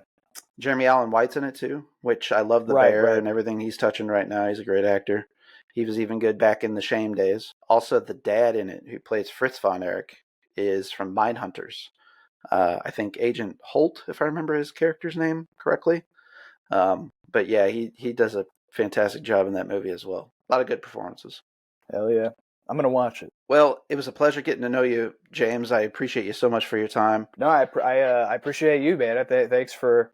Jeremy Allen White's in it too, which I love the bear and everything he's touching right now. He's a great actor. He was even good back in the Shame days. Also, the dad in it, who plays Fritz von Erich, is from Mindhunters. I think Agent Holt, if I remember his character's name correctly. But yeah, he does a fantastic job in that movie as well. A lot of good performances. Hell yeah. I'm going to watch it. Well, it was a pleasure getting to know you, James. I appreciate you so much for your time. No, I appreciate you, man. Thanks for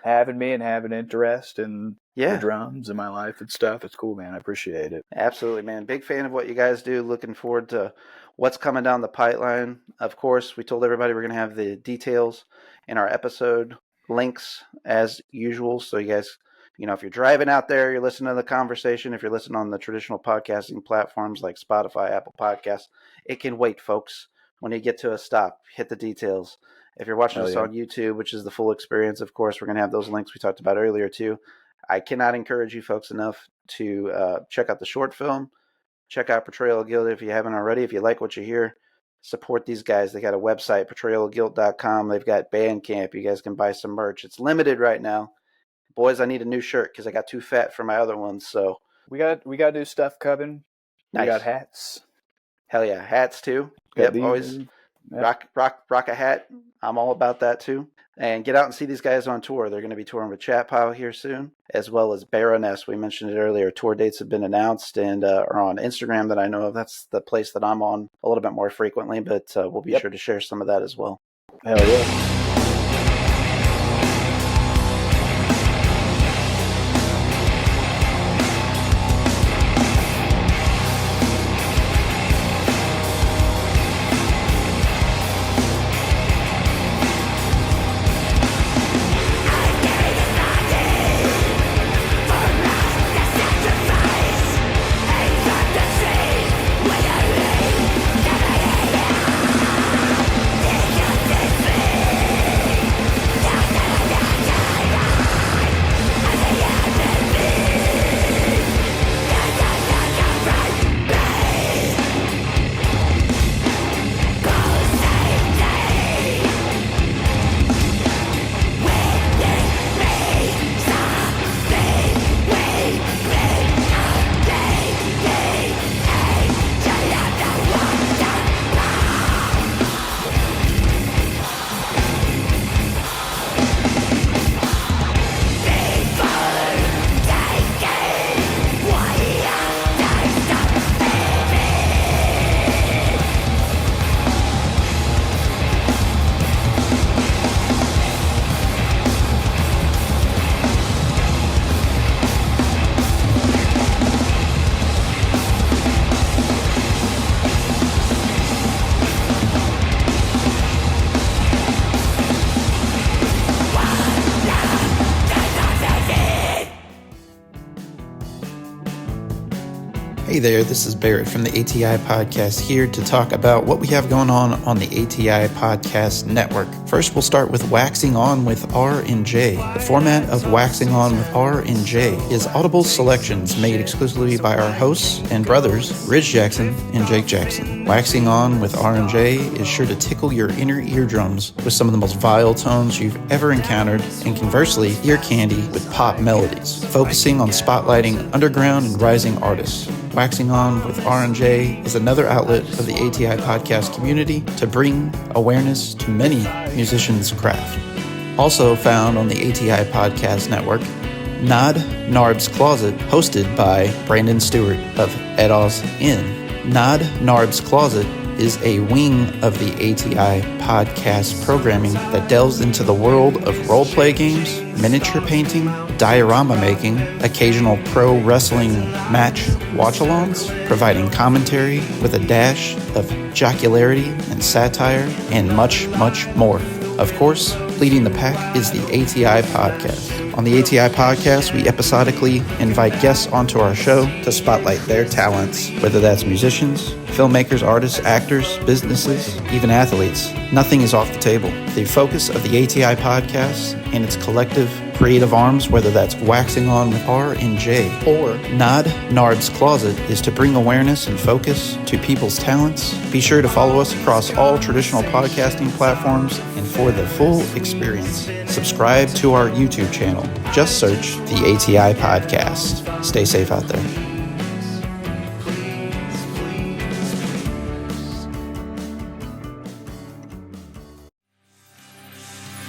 having me and having interest in the drums in my life and stuff. It's cool, man. I appreciate it. Absolutely, man. Big fan of what you guys do. Looking forward to what's coming down the pipeline. Of course, we told everybody we're going to have the details in our episode links as usual. So you guys, you know, if you're driving out there, you're listening to the conversation. If you're listening on the traditional podcasting platforms like Spotify, Apple Podcasts, it can wait, folks. When you get to a stop, hit the details. If you're watching us on YouTube, which is the full experience, of course, we're going to have those links we talked about earlier too. I cannot encourage you folks enough to check out the short film. Check out Portrayal of Guilt if you haven't already. If you like what you hear, support these guys. They got a website, portrayalofguilt.com. They've got Bandcamp. You guys can buy some merch. It's limited right now. Boys, I need a new shirt because I got too fat for my other ones. So we got new stuff coming. Nice. We got hats. Hell yeah, hats too. Yep, always rock a hat. I'm all about that too. And get out and see these guys on tour. They're going to be touring with Chat Pile here soon, as well as Baroness. We mentioned it earlier. Tour dates have been announced and are on Instagram that I know of. That's the place that I'm on a little bit more frequently, but we'll be sure to share some of that as well. Hell yeah. Hey there, this is Barrett from the ATI Podcast here to talk about what we have going on the ATI Podcast Network. First, we'll start with Waxing On with R and J. The format of Waxing On with R and J is audible selections made exclusively by our hosts and brothers, Ridge Jackson and Jake Jackson. Waxing On with R and J is sure to tickle your inner eardrums with some of the most vile tones you've ever encountered, and conversely, ear candy with pop melodies, focusing on spotlighting underground and rising artists. Waxing On with R&J is another outlet of the ATI podcast community to bring awareness to many musicians' craft. Also found on the ATI Podcast Network, Nod Narb's Closet, hosted by Brandon Stewart of Edos Inn. Nod Narb's Closet is a wing of the ATI podcast programming that delves into the world of roleplay games, miniature painting, diorama making, occasional pro wrestling match watch-alongs, providing commentary with a dash of jocularity and satire, and much, much more. Of course, leading the pack is the ATI Podcast. On the ATI Podcast, we episodically invite guests onto our show to spotlight their talents, whether that's musicians, filmmakers, artists, actors, businesses, even athletes. Nothing is off the table. The focus of the ATI Podcast and its collective creative arms, whether that's Waxing On with R and J or Nod Narb's Closet, is to bring awareness and focus to people's talents. Be sure to follow us across all traditional podcasting platforms, and for the full experience, subscribe to our YouTube channel. Just search the ATI Podcast. Stay safe out there.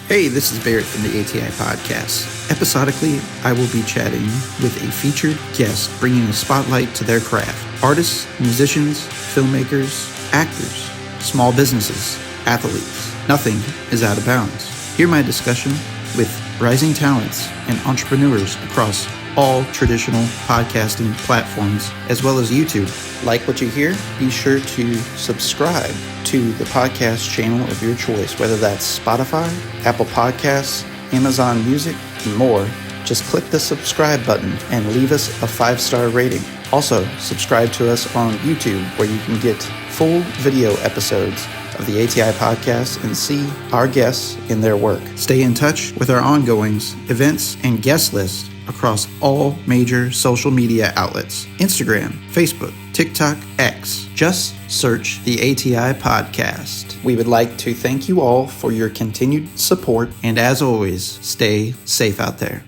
Hey, this is Barrett from the ATI Podcast. Episodically, I will be chatting with a featured guest, bringing a spotlight to their craft. Artists, musicians, filmmakers, actors, small businesses, athletes. Nothing is out of bounds. Hear my discussion with rising talents and entrepreneurs across all traditional podcasting platforms, as well as YouTube. Like what you hear? Be sure to subscribe to the podcast channel of your choice, whether that's Spotify, Apple Podcasts, Amazon Music, and more. Just click the subscribe button and leave us a 5-star rating. Also, subscribe to us on YouTube, where you can get full video episodes of the ATI Podcast and see our guests in their work. Stay in touch with our ongoings, events, and guest list across all major social media outlets: Instagram, Facebook, TikTok, X. Just search the ATI Podcast. We would like to thank you all for your continued support, and as always, stay safe out there.